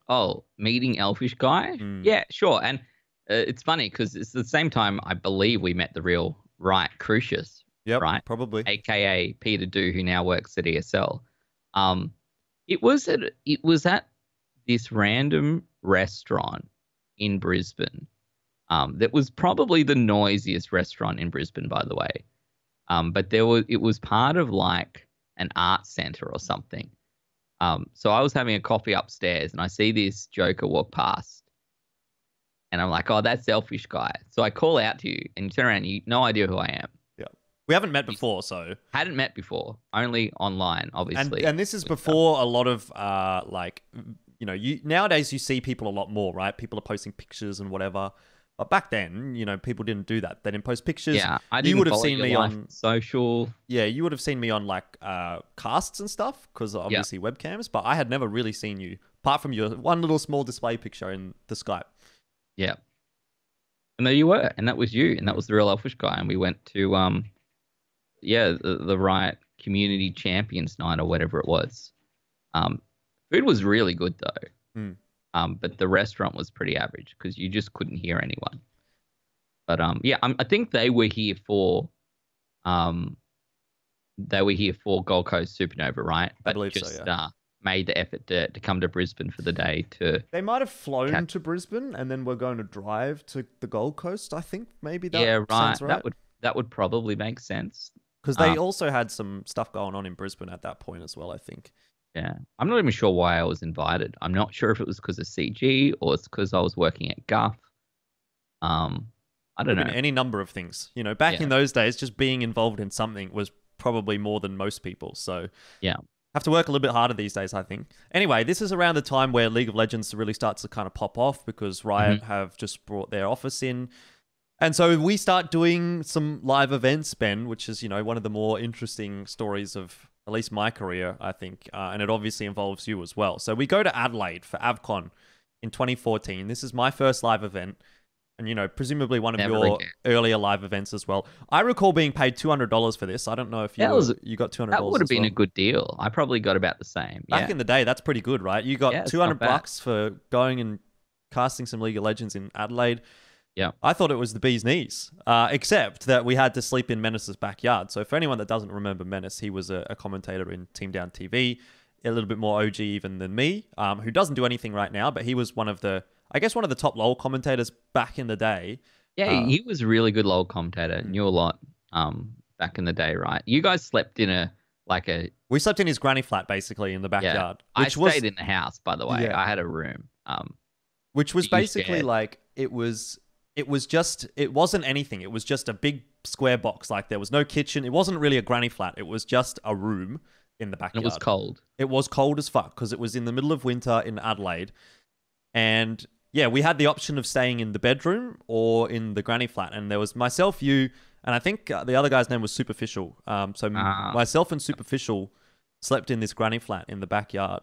Oh, meeting Elfishguy? Yeah, sure. And it's funny because it's the same time I believe we met the real Riot Crucius. Yep, right? Probably. AKA Peter Do, who now works at ESL. It was at this random restaurant in Brisbane. That was probably the noisiest restaurant in Brisbane, by the way. But it was part of like an art center or something. So I was having a coffee upstairs and I see this joker walk past. And I'm like, oh, that's Elfishguy. So I call out to you and you turn around, you no idea who I am. We haven't met before, so... Hadn't met before. Only online, obviously. And this is before a lot of, like, you know, nowadays you see people a lot more, right? People are posting pictures and whatever. But back then, you know, people didn't do that. They didn't post pictures. Yeah, I didn't. You would have seen me on social. Yeah, you would have seen me on, like, casts and stuff, because obviously webcams. But I had never really seen you, apart from your one little small display picture in the Skype. Yeah. And there you were. And that was you. And that was the real Elfishguy. And we went to... the Riot Community Champions Night or whatever it was. Food was really good though. But the restaurant was pretty average because you just couldn't hear anyone. But I think they were here for Gold Coast Supernova, right? But I believe so, yeah. Made the effort to come to Brisbane for the day to... They might have flown to Brisbane and then we're going to drive to the Gold Coast, I think. Maybe that sounds right. That would probably make sense. Because they also had some stuff going on in Brisbane at that point as well, I think. Yeah. I'm not even sure why I was invited. I'm not sure if it was because of CG or it's because I was working at GUF. I don't know. Any number of things. You know, back in those days, just being involved in something was probably more than most people. So yeah, have to work a little bit harder these days, I think. Anyway, this is around the time where League of Legends really starts to kind of pop off because Riot have just brought their office in. And so we start doing some live events, Ben, which is, you know, one of the more interesting stories of at least my career, I think. And it obviously involves you as well. So we go to Adelaide for Avcon in 2014. This is my first live event. And, you know, presumably one of your earlier live events as well. I recall being paid $200 for this. I don't know if you got $200. That would have been a good deal. I probably got about the same. Back in the day, that's pretty good, right? You got $200 for going and casting some League of Legends in Adelaide. Yeah, I thought it was the bee's knees, except that we had to sleep in Menace's backyard. So for anyone that doesn't remember Menace, he was a commentator in TeamdownTV. a little bit more OG even than me, who doesn't do anything right now, but he was one of the top LoL commentators back in the day. Yeah, he was a really good LoL commentator. Knew a lot back in the day, right? You guys slept in we slept in his granny flat basically in the backyard. Yeah. I stayed in the house, by the way. Yeah. I had a room. Which was basically like it wasn't anything. It was just a big square box. Like there was no kitchen. It wasn't really a granny flat. It was just a room in the backyard. And it was cold. It was cold as fuck because it was in the middle of winter in Adelaide. And yeah, we had the option of staying in the bedroom or in the granny flat. And there was myself, you, and I think the other guy's name was Superficial. Myself and Superficial slept in this granny flat in the backyard.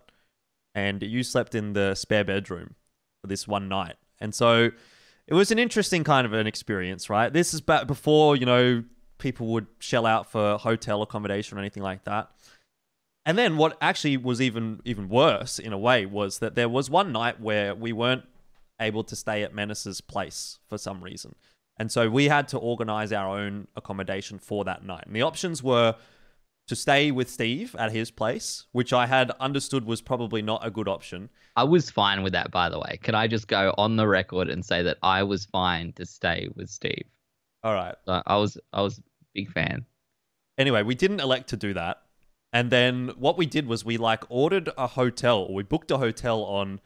And you slept in the spare bedroom for this one night. And so it was an interesting kind of an experience, right? This is back before, people would shell out for hotel accommodation or anything like that. And then what actually was even worse in a way was that there was one night where we weren't able to stay at Menace's place for some reason. And so we had to organize our own accommodation for that night. And the options were to stay with Steve at his place, which I had understood was probably not a good option. I was fine with that, by the way. Could I just go on the record and say that I was fine to stay with Steve? All right. So I was a big fan. Anyway, we didn't elect to do that. And then what we did was we ordered a hotel, or we booked a hotel on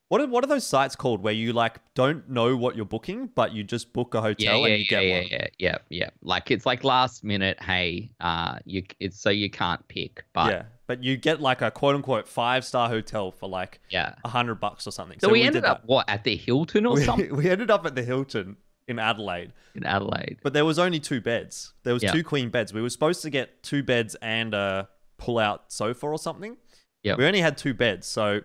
what are those sites called where you don't know what you're booking, but you just book a hotel and you get one? Yeah. It's like last minute. Hey, it's so you can't pick, but but you get a quote unquote 5-star hotel for $100 or something. So we ended up at the Hilton or something? We ended up at the Hilton in Adelaide. But there was only 2 beds. There was 2 queen beds. We were supposed to get 2 beds and a pull-out sofa or something. Yeah. We only had 2 beds, so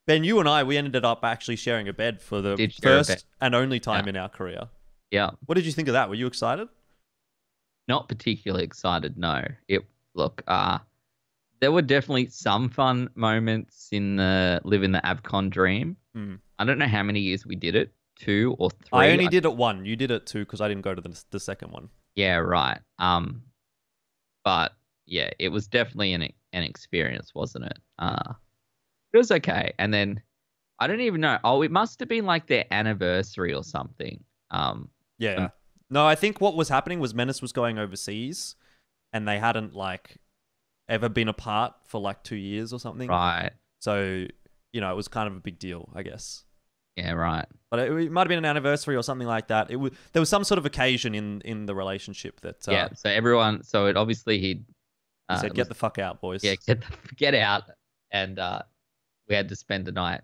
Ben, you and I, we ended up actually sharing a bed for the first and only time in our career. Yeah. What did you think of that? Were you excited? Not particularly excited, no. There were definitely some fun moments in living the Avcon dream. I don't know how many years we did it, 2 or 3. I only did it 1. You did it 2 because I didn't go to the second one. Yeah, right. But yeah, it was definitely an experience, wasn't it? It was okay. And then I don't even know. Oh, it must have been their anniversary or something. Yeah. No, I think what was happening was Menace was going overseas and they hadn't ever been apart for 2 years or something. Right. So, it was kind of a big deal, I guess. Yeah, right. But it might have been an anniversary or something like that. There was some sort of occasion in the relationship that... so obviously he said, get the fuck out, boys. Yeah, get out. And we had to spend the night,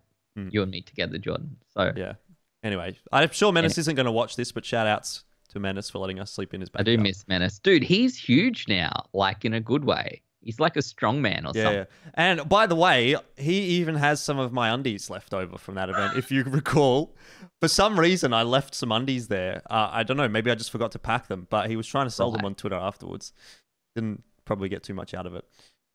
you and me together, Jordan. So yeah. Anyway, I'm sure Menace isn't going to watch this, but shout outs to Menace for letting us sleep in his backyard. I do miss Menace. Dude, he's huge now, in a good way. He's like a strong man or something. Yeah. And by the way, he even has some of my undies left over from that event. If you recall, for some reason, I left some undies there. I don't know. Maybe I just forgot to pack them, but he was trying to sell them on Twitter afterwards. Didn't probably get too much out of it.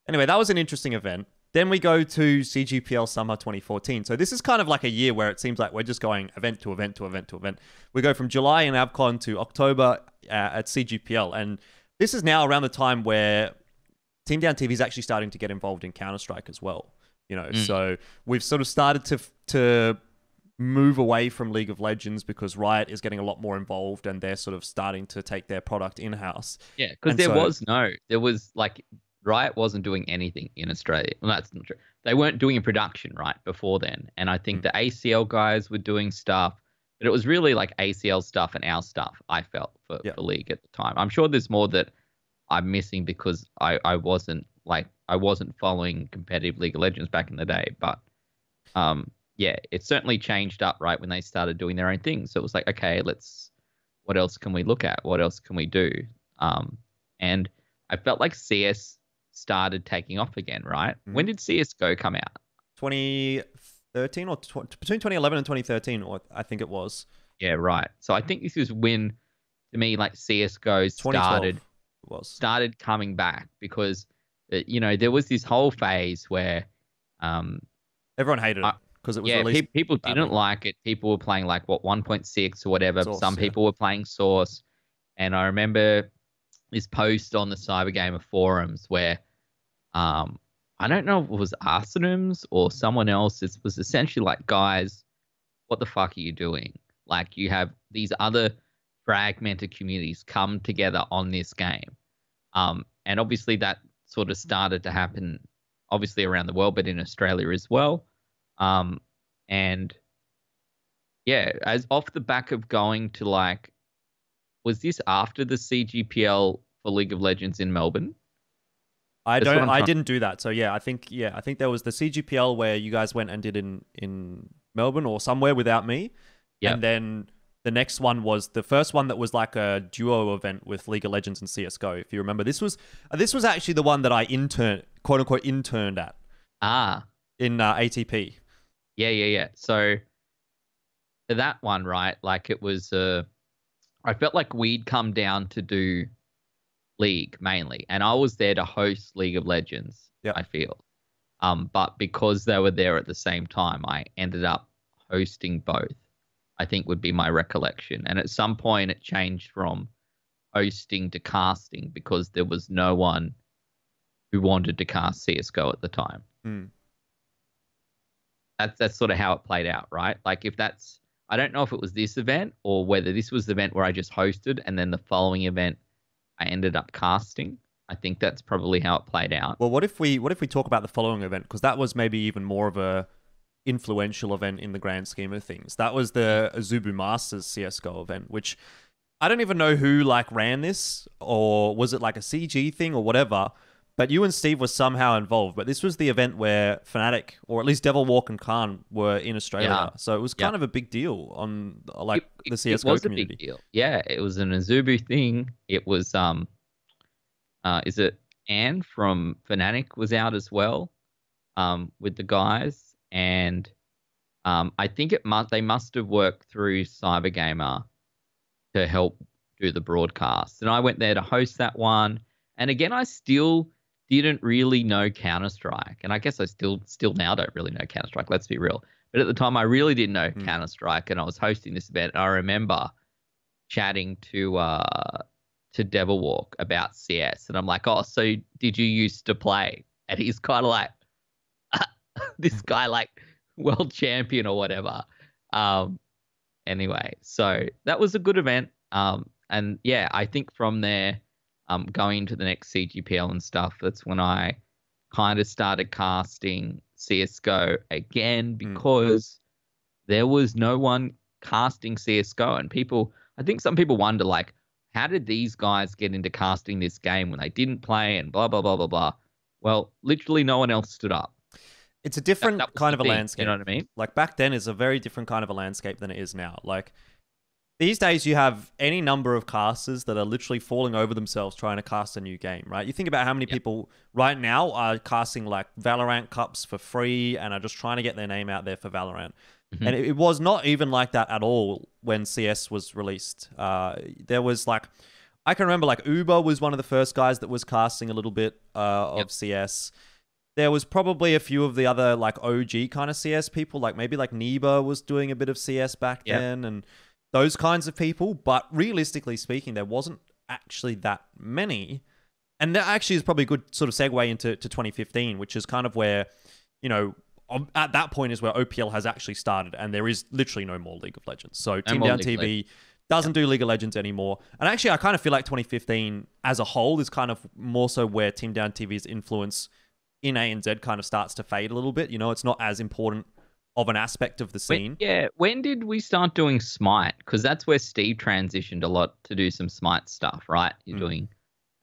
Anyway, that was an interesting event. Then we go to CGPL Summer 2014. So this is kind of like a year where it seems like we're just going event to event to event to event. We go from July in Avcon to October at CGPL. And this is now around the time where TeamdownTV is actually starting to get involved in Counter-Strike as well. So we've sort of started to move away from League of Legends because Riot is getting a lot more involved and they're sort of starting to take their product in-house. Yeah, because there was Riot wasn't doing anything in Australia. Well, that's not true. They weren't doing a production before then. And I think the ACL guys were doing stuff, but it was really ACL stuff and our stuff, I felt, for League at the time. I'm sure there's more that I'm missing because I wasn't following competitive League of Legends back in the day. But it certainly changed up when they started doing their own thing. So it was okay, what else can we look at? What else can we do? And I felt like CS started taking off again, right? When did CSGO come out? 2013 or between 2011 and 2013, or I think it was. Yeah, right. So I think this is when, to me, CSGO started coming back because, there was this whole phase where everyone hated it because it was released. People didn't like it. People were playing 1.6 or whatever. Source, Some people were playing Source, and I remember this post on the Cybergamer forums where I don't know if it was Arsenums or someone else. It was essentially like, guys, what the fuck are you doing? Like, you have these other fragmented communities come together on this game. And obviously that sort of started to happen obviously around the world, but in Australia as well. And yeah, as off the back of going to like, was this after the CGPL for League of Legends in Melbourne? I didn't do that. So I think there was the CGPL where you guys went and did in Melbourne or somewhere without me. Yeah. And then the next one was the first one that was like a duo event with League of Legends and CS:GO. If you remember, this was actually the one that I quote unquote interned at. In ATP. Yeah. So for that one, right? Like it was, I felt like we'd come down to do League mainly, and I was there to host League of Legends. Yeah, I feel. But because they were there at the same time, I ended up hosting both. I think would be my recollection. And at some point it changed from hosting to casting because there was no one who wanted to cast CS:GO at the time. That's sort of how it played out, right? Like I don't know if it was this event or whether this was the event where I just hosted and then the following event I ended up casting. I think that's probably how it played out. Well, what if we talk about the following event? Because that was maybe even more of a influential event in the grand scheme of things. That was the Azubu Masters CS:GO event, which I don't even know who like ran this, or was it like a CG thing or whatever, but you and Steve were somehow involved. But this was the event where Fnatic, or at least Devil Walk and Khan, were in Australia. So it was kind of a big deal on like the CS:GO community. It was a big deal. Yeah, it was an Azubu thing. It was is it Anne from Fnatic was out as well with the guys. And I think they must have worked through Cybergamer to help do the broadcast. And I went there to host that one. And again, I still didn't really know Counter-Strike. And I guess I still now don't really know Counter-Strike, let's be real. But at the time, I really didn't know Counter-Strike. And I was hosting this event. I remember chatting to Devil Walk about CS. And I'm like, oh, so did you used to play? And he's kind of like, this guy like world champion or whatever. Anyway, so that was a good event. And yeah, I think from there, going to the next CGPL and stuff, that's when I kind of started casting CS:GO again because there was no one casting CS:GO. And I think some people wonder like, how did these guys get into casting this game when they didn't play and blah, blah, blah, blah, blah. Well, literally no one else stood up. It's a different kind of a landscape. You know what I mean? Like back then is a very different kind of a landscape than it is now. Like these days you have any number of casters that are literally falling over themselves trying to cast a new game, right? You think about how many people right now are casting like Valorant Cups for free and are just trying to get their name out there for Valorant. And it was not even like that at all when CS was released. There was like, I can remember like Uber was one of the first guys that was casting a little bit of CS. There was probably a few of the other like OG kind of CS people, like maybe like Neba was doing a bit of CS back then and those kinds of people. But realistically speaking, there wasn't actually that many. And that actually is probably a good sort of segue into 2015, which is kind of where, you know, at that point is where OPL has actually started and there is literally no more League of Legends. So TeamdownTV doesn't do League of Legends anymore. And actually, I kind of feel like 2015 as a whole is kind of more so where TeamdownTV's influence in ANZ kind of starts to fade a little bit. You know, it's not as important of an aspect of the scene. When did we start doing Smite? Because that's where Steve transitioned a lot to do some Smite stuff, right? You're doing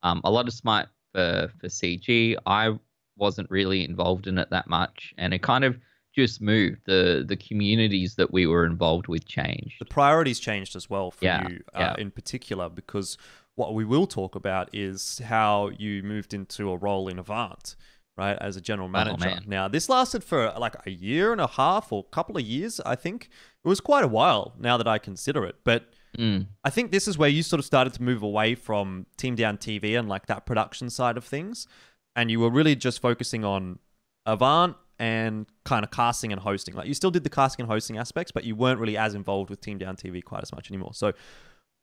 a lot of Smite for CG. I wasn't really involved in it that much, and it kind of just moved. The communities that we were involved with changed. The priorities changed as well for you in particular, because what we will talk about is how you moved into a role in Avant, right, as a general manager. Now, this lasted for like a year and a half or a couple of years, I think. It was quite a while now that I consider it. But I think this is where you sort of started to move away from TeamdownTV and like that production side of things. And you were really just focusing on Avant and kind of casting and hosting. Like you still did the casting and hosting aspects, but you weren't really as involved with TeamdownTV quite as much anymore. So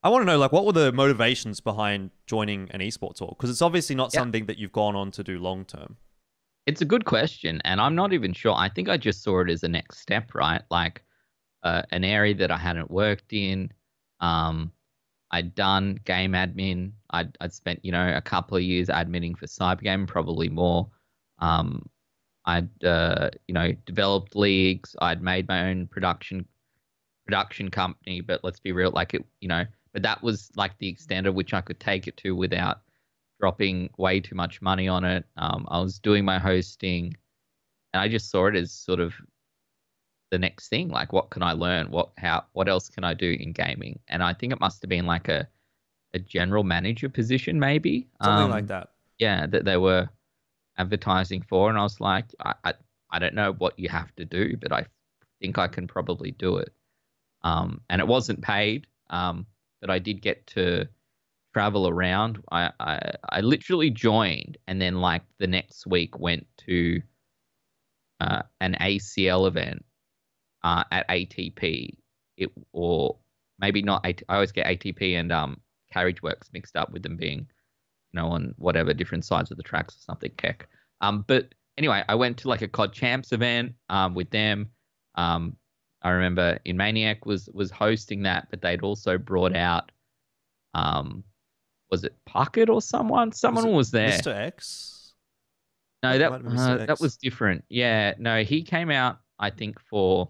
I want to know, like, what were the motivations behind joining an esports org? Because it's obviously not something that you've gone on to do long term. It's a good question, and I'm not even sure. I think I just saw it as a next step, right? Like an area that I hadn't worked in. Um, I'd done game admin. I'd spent, a couple of years adminning for Cybergame, probably more. Um, I'd developed leagues. I'd made my own production company, but let's be real, like but that was like the extent of which I could take it to without dropping way too much money on it. I was doing my hosting, and I just saw it as sort of the next thing. Like, what can I learn? What else can I do in gaming? And I think it must have been like a general manager position, maybe. Something like that. Yeah, that they were advertising for, and I was like, I don't know what you have to do, but I think I can probably do it. And it wasn't paid, but I did get to travel around. I literally joined, and then like the next week went to an ACL event at ATP. Or maybe not. I always get ATP and Carriageworks mixed up with them being, on whatever different sides of the tracks or something. Keck. But anyway, I went to like a COD Champs event with them. I remember In Maniac was hosting that, but they'd also brought out, was it Puckett or someone? Someone was there. Mr. X? No, that was different. Yeah, no, he came out, I think, for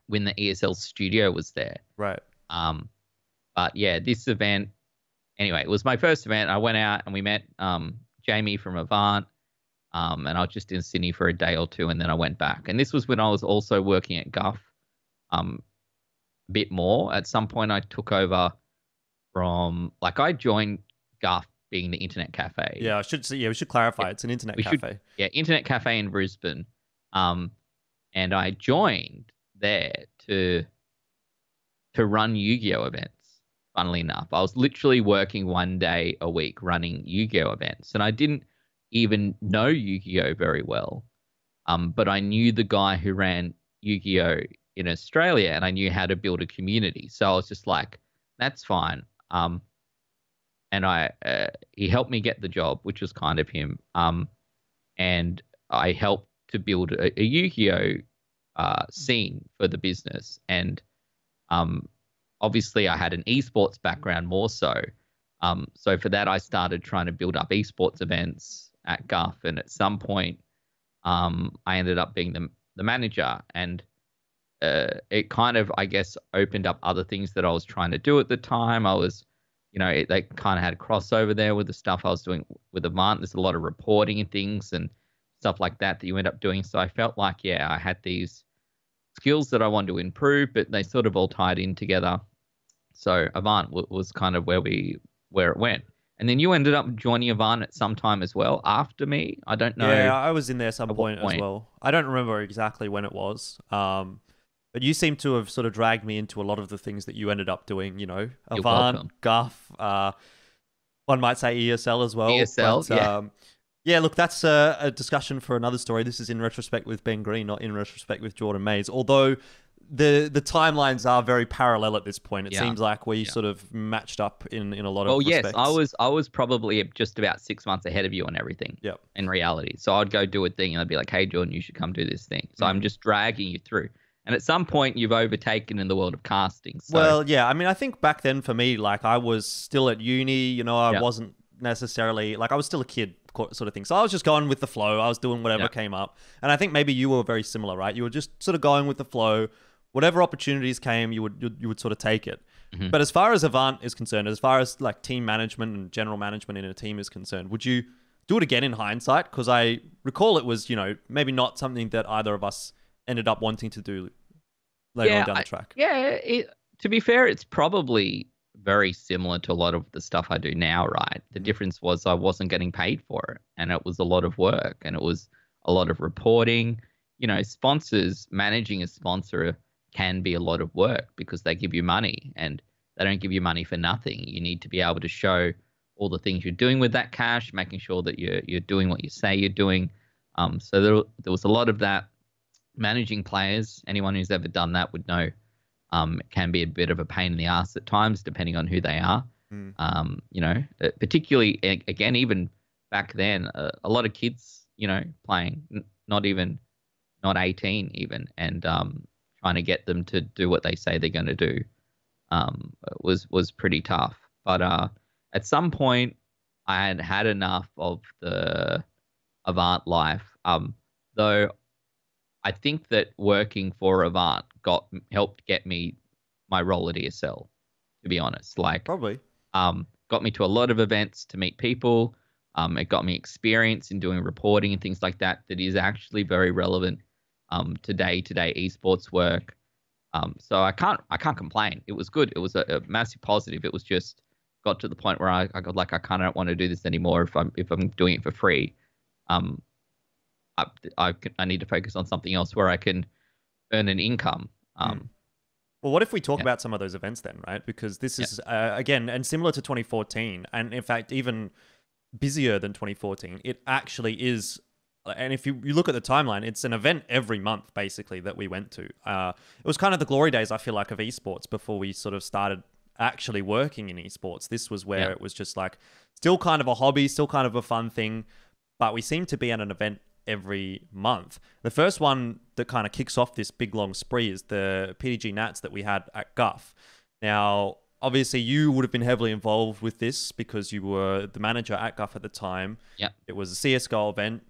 when the ESL studio was there. Right. But yeah, this event, anyway, it was my first event. I went out and we met Jamie from Avant, and I was just in Sydney for a day or two, and then I went back. And this was when I was also working at GUF a bit more. At some point, I took over from, like, I joined GUF being the Internet Cafe. Yeah, we should clarify. It's an Internet Cafe. Internet Cafe in Brisbane. And I joined there to run Yu-Gi-Oh events. Funnily enough, I was literally working 1 day a week running Yu-Gi-Oh events, and I didn't even know Yu-Gi-Oh very well. But I knew the guy who ran Yu-Gi-Oh in Australia, and I knew how to build a community. So I was just like, that's fine. And he helped me get the job, which was kind of him. And I helped to build a Yu-Gi-Oh scene for the business. And obviously I had an esports background more so. So for that, I started trying to build up esports events at GUF. And at some point, I ended up being the manager. And it kind of, I guess, opened up other things that I was trying to do at the time. I was, they kind of had a crossover there with the stuff I was doing with Avant. There's a lot of reporting and things and stuff like that you end up doing. So I felt like, yeah, I had these skills that I wanted to improve, but they sort of all tied in together. So Avant was kind of where it went. And then you ended up joining Avant at some time as well after me. I don't know. Yeah, I was in there some point as well. I don't remember exactly when it was. But you seem to have sort of dragged me into a lot of the things that you ended up doing, Avant, GUF, one might say ESL as well. ESL, but, yeah. Yeah, look, that's a discussion for another story. This is in retrospect with Ben Green, not in retrospect with Jordan Mays. Although the timelines are very parallel at this point. It seems like we sort of matched up in a lot of respects. Yes, I was probably just about 6 months ahead of you on everything. Yep. In reality. So I'd go do a thing and I'd be like, hey, Jordan, you should come do this thing. So I'm just dragging you through. And at some point, you've overtaken in the world of casting. So. Well, yeah. I mean, I think back then for me, like, I was still at uni. I wasn't necessarily, like, I was still a kid sort of thing. So I was just going with the flow. I was doing whatever came up. And I think maybe you were very similar, right? You were just sort of going with the flow. Whatever opportunities came, you would sort of take it. Mm-hmm. But as far as Avant is concerned, as far as like team management and general management in a team is concerned, would you do it again in hindsight? Because I recall it was, maybe not something that either of us ended up wanting to do later on down the track. To be fair, it's probably very similar to a lot of the stuff I do now, right? The difference was I wasn't getting paid for it, and it was a lot of work, and it was a lot of reporting. Sponsors, managing a sponsor can be a lot of work because they give you money, and they don't give you money for nothing. You need to be able to show all the things you're doing with that cash, making sure that you're doing what you say you're doing. So there was a lot of that. Managing players, anyone who's ever done that would know, it can be a bit of a pain in the ass at times, depending on who they are. Particularly, again, even back then, a lot of kids playing, not 18 even, and trying to get them to do what they say they're going to do was pretty tough. But at some point, I had had enough of the Avant life. Though I think that working for Avant helped get me my role at ESL, to be honest. Like, Probably. got me to a lot of events to meet people. It got me experience in doing reporting and things like that is actually very relevant to day-to-day esports work. So I can't complain. It was good. It was a massive positive. It was just got to the point where I got like, I kind of don't want to do this anymore if I'm doing it for free. I need to focus on something else where I can earn an income. Well, what if we talk about some of those events then, right? Because this is, again, and similar to 2014, and in fact, even busier than 2014, it actually is. And if you look at the timeline, it's an event every month, basically, that we went to. It was kind of the glory days, I feel like, of esports before we sort of started actually working in esports. This was where it was just like still kind of a hobby, still kind of a fun thing, but we seem to be at an event every month. The first one that kind of kicks off this big long spree is the PDG Nats that we had at GUF. Now, obviously, you would have been heavily involved with this because you were the manager at GUF at the time. Yeah. It was a CSGO event.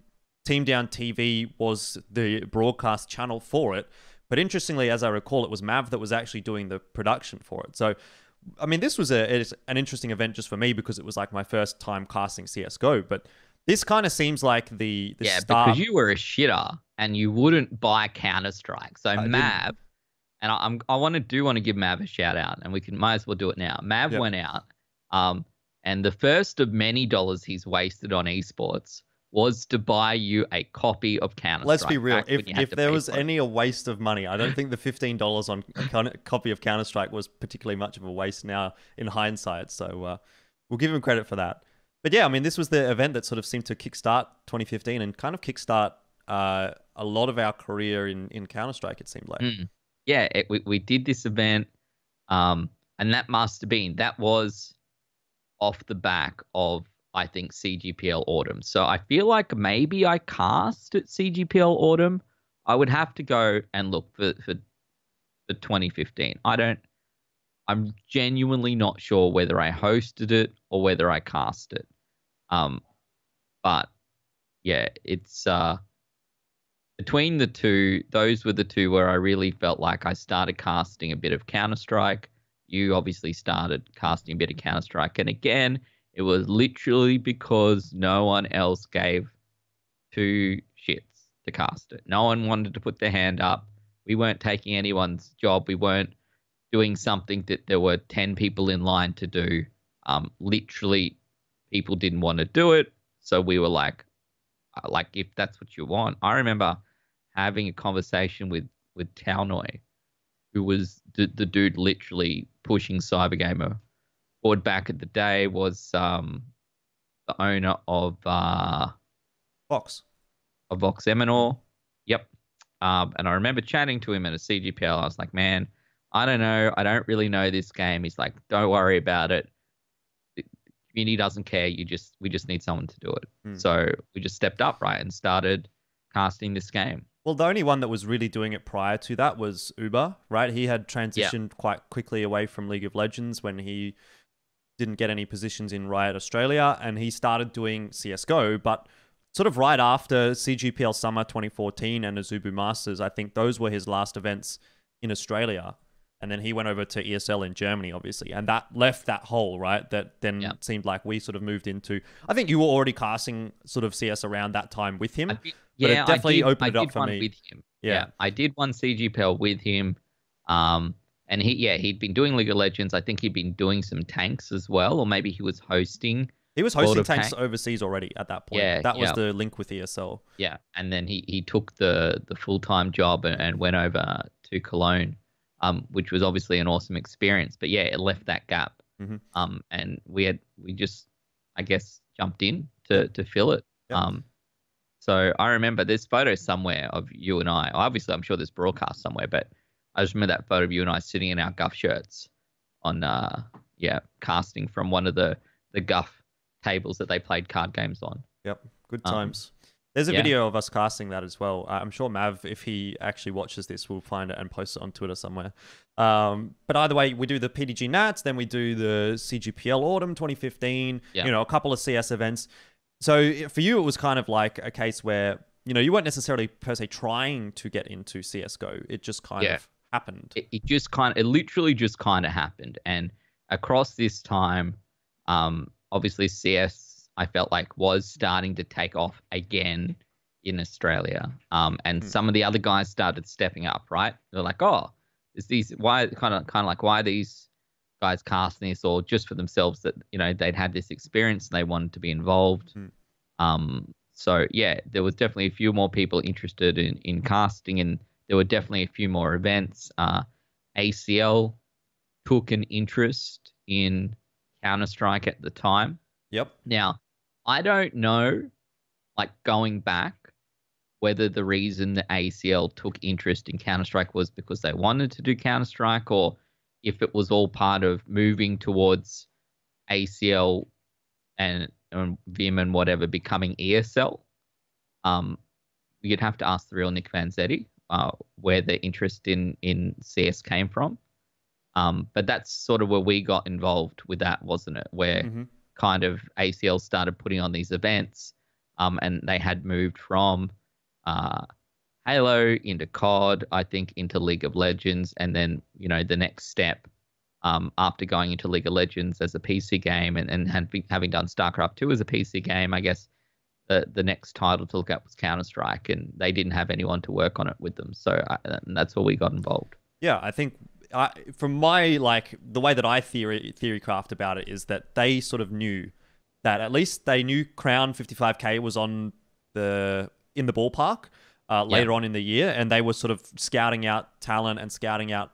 TeamdownTV was the broadcast channel for it. But interestingly, as I recall, it was Mav that was actually doing the production for it. So, I mean, this was an interesting event just for me because it was like my first time casting CSGO. But this kind of seems like the start. Because you were a shitter and you wouldn't buy Counter-Strike. So Mav, and I want to give Mav a shout out, and might as well do it now. Mav went out, and the first of many dollars he's wasted on esports was to buy you a copy of Counter-Strike. Let's be real. If there was any a waste of money, I don't think the $15 on a copy of Counter-Strike was particularly much of a waste now in hindsight. So we'll give him credit for that. But yeah, I mean, this was the event that sort of seemed to kickstart 2015 and kind of kickstart a lot of our career in Counter-Strike, it seemed like. Yeah, we did this event, and that was off the back of, I think, CGPL Autumn. So I feel like maybe I cast at CGPL Autumn. I would have to go and look for 2015. I'm genuinely not sure whether I hosted it or whether I cast it. But yeah, it's between the two, those were the two where I really felt like I started casting a bit of Counter-Strike. You obviously started casting a bit of Counter-Strike. And again, it was literally because no one else gave two shits to cast it. No one wanted to put their hand up. We weren't taking anyone's job. We weren't doing something that there were 10 people in line to do. Literally, people didn't want to do it. So we were like, if that's what you want. I remember having a conversation with Talnoy, who was the dude literally pushing Cybergamer forward back at the day, was the owner of Vox Eminor. Yep. And I remember chatting to him at a CGPL. I was like, man, I don't know. I don't really know this game. He's like, don't worry about it. The community doesn't care. We just need someone to do it. So we just stepped up, right, and started casting this game. Well, the only one that was really doing it prior to that was Uber, right? He had transitioned quite quickly away from League of Legends when he didn't get any positions in Riot Australia, and he started doing CSGO, but sort of right after CGPL Summer 2014 and Azubu Masters, I think those were his last events in Australia. And then he went over to ESL in Germany, obviously. And that left that hole, right? That then seemed like we sort of moved into... I think you were already casting sort of CS around that time with him. But it definitely opened it up for me. With him. Yeah, I did one CGPL with him. And he'd been doing League of Legends. I think he'd been doing some tanks as well. Or maybe he was hosting... He was hosting tanks overseas already at that point. Yeah, that was the link with ESL. Yeah, and then he took the full-time job and went over to Cologne. Which was obviously an awesome experience, but yeah, it left that gap. And we just, I guess, jumped in to fill it. So I remember there's photos somewhere of you and I. Obviously, I'm sure there's broadcast somewhere, but I just remember that photo of you and I sitting in our GUF shirts on, casting from one of the GUF tables that they played card games on. Yep, good times. There's a Yeah. video of us casting that as well. I'm sure Mav, if he actually watches this, will find it and post it on Twitter somewhere. But either way, we do the PDG Nats, then we do the CGPL Autumn 2015, Yeah. a couple of CS events. So for you, it was kind of like a case where, you weren't necessarily per se trying to get into CSGO. It just kind of happened. It literally just kind of happened. And across this time, obviously CS, I felt like was starting to take off again in Australia. And some of the other guys started stepping up, right? They're like, oh, why are these guys casting this, or just for themselves that, they'd had this experience and they wanted to be involved. So yeah, there was definitely a few more people interested in casting, and there were definitely a few more events. ACL took an interest in Counter-Strike at the time. Yep. Now, I don't know, like going back, whether the reason the ACL took interest in Counter-Strike was because they wanted to do Counter-Strike, or if it was all part of moving towards ACL and Vim and whatever becoming ESL. You'd have to ask the real Nick Vanzetti where the interest in CS came from. But that's sort of where we got involved with that, wasn't it? Where kind of ACL started putting on these events, and they had moved from Halo into COD, I think into League of Legends, and then, the next step after going into League of Legends as a PC game and having done StarCraft 2 as a PC game, I guess the next title to look at was Counter-Strike, and they didn't have anyone to work on it with them. So that's where we got involved. Yeah, I think from my, the way that I theory craft about it is that they sort of knew that at least they knew Crown 55K was in the ballpark later on in the year, and they were sort of scouting out talent and scouting out,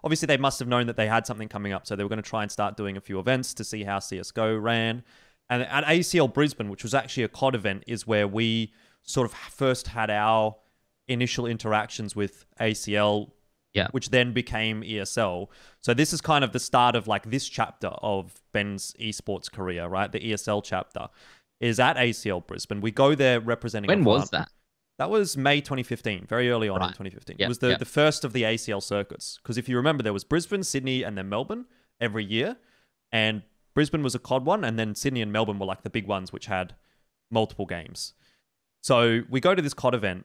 obviously they must have known that they had something coming up, so they were going to try and start doing a few events to see how CSGO ran. And at ACL Brisbane, which was actually a COD event, is where we sort of first had our initial interactions with ACL, which then became ESL. So this is kind of the start of this chapter of Ben's esports career, right? The ESL chapter is at ACL Brisbane. We go there representing. When was that? That was May 2015, very early on in 2015. It was the first of the ACL circuits. Because if you remember, there was Brisbane, Sydney, and then Melbourne every year. And Brisbane was a COD one, and then Sydney and Melbourne were the big ones, which had multiple games. So we go to this COD event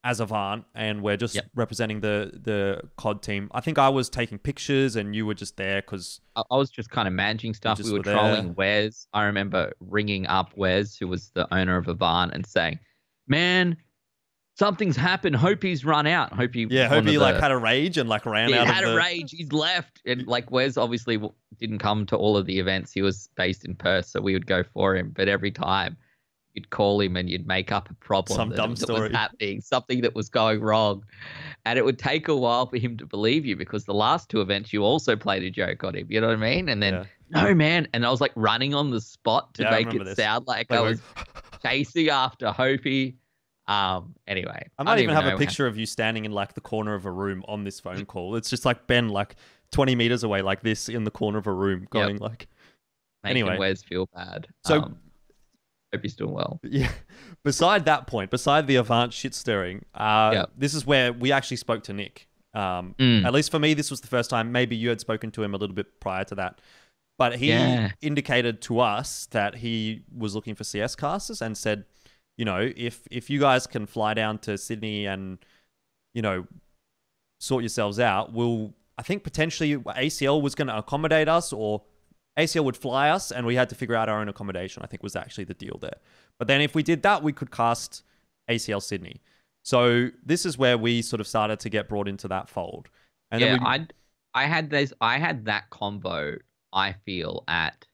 as Avant, and we're just representing the COD team. I think I was taking pictures, and you were just there because... I was just kind of managing stuff. We were trolling Wes. I remember ringing up Wes, who was the owner of Avant, and saying, man... something's happened. Hope he's run out. Hope he had a rage and ran out. He had a rage. He's left. And Wes obviously didn't come to all of the events. He was based in Perth, so we would go for him. But every time you'd call him and you'd make up a problem, some dumb story was happening, something that was going wrong, and it would take a while for him to believe you, because the last two events you also played a joke on him. You know what I mean? And then no man, and I was running on the spot to make it sound like I was chasing after Hopey. Anyway, I might even have a picture of you standing in the corner of a room on this phone call. It's just Ben 20 meters away like this in the corner of a room going Making Wes feel bad. So hope he's doing well. Yeah. Beside that point, beside the Avant shit stirring, this is where we actually spoke to Nick. At least for me, this was the first time. Maybe you had spoken to him a little bit prior to that. But he indicated to us that he was looking for CS casters and said, if you guys can fly down to Sydney and, sort yourselves out, I think potentially ACL was going to accommodate us, or ACL would fly us and we had to figure out our own accommodation, I think was actually the deal there. But then if we did that, we could cast ACL Sydney. So this is where we sort of started to get brought into that fold. And then I had that combo, I feel, at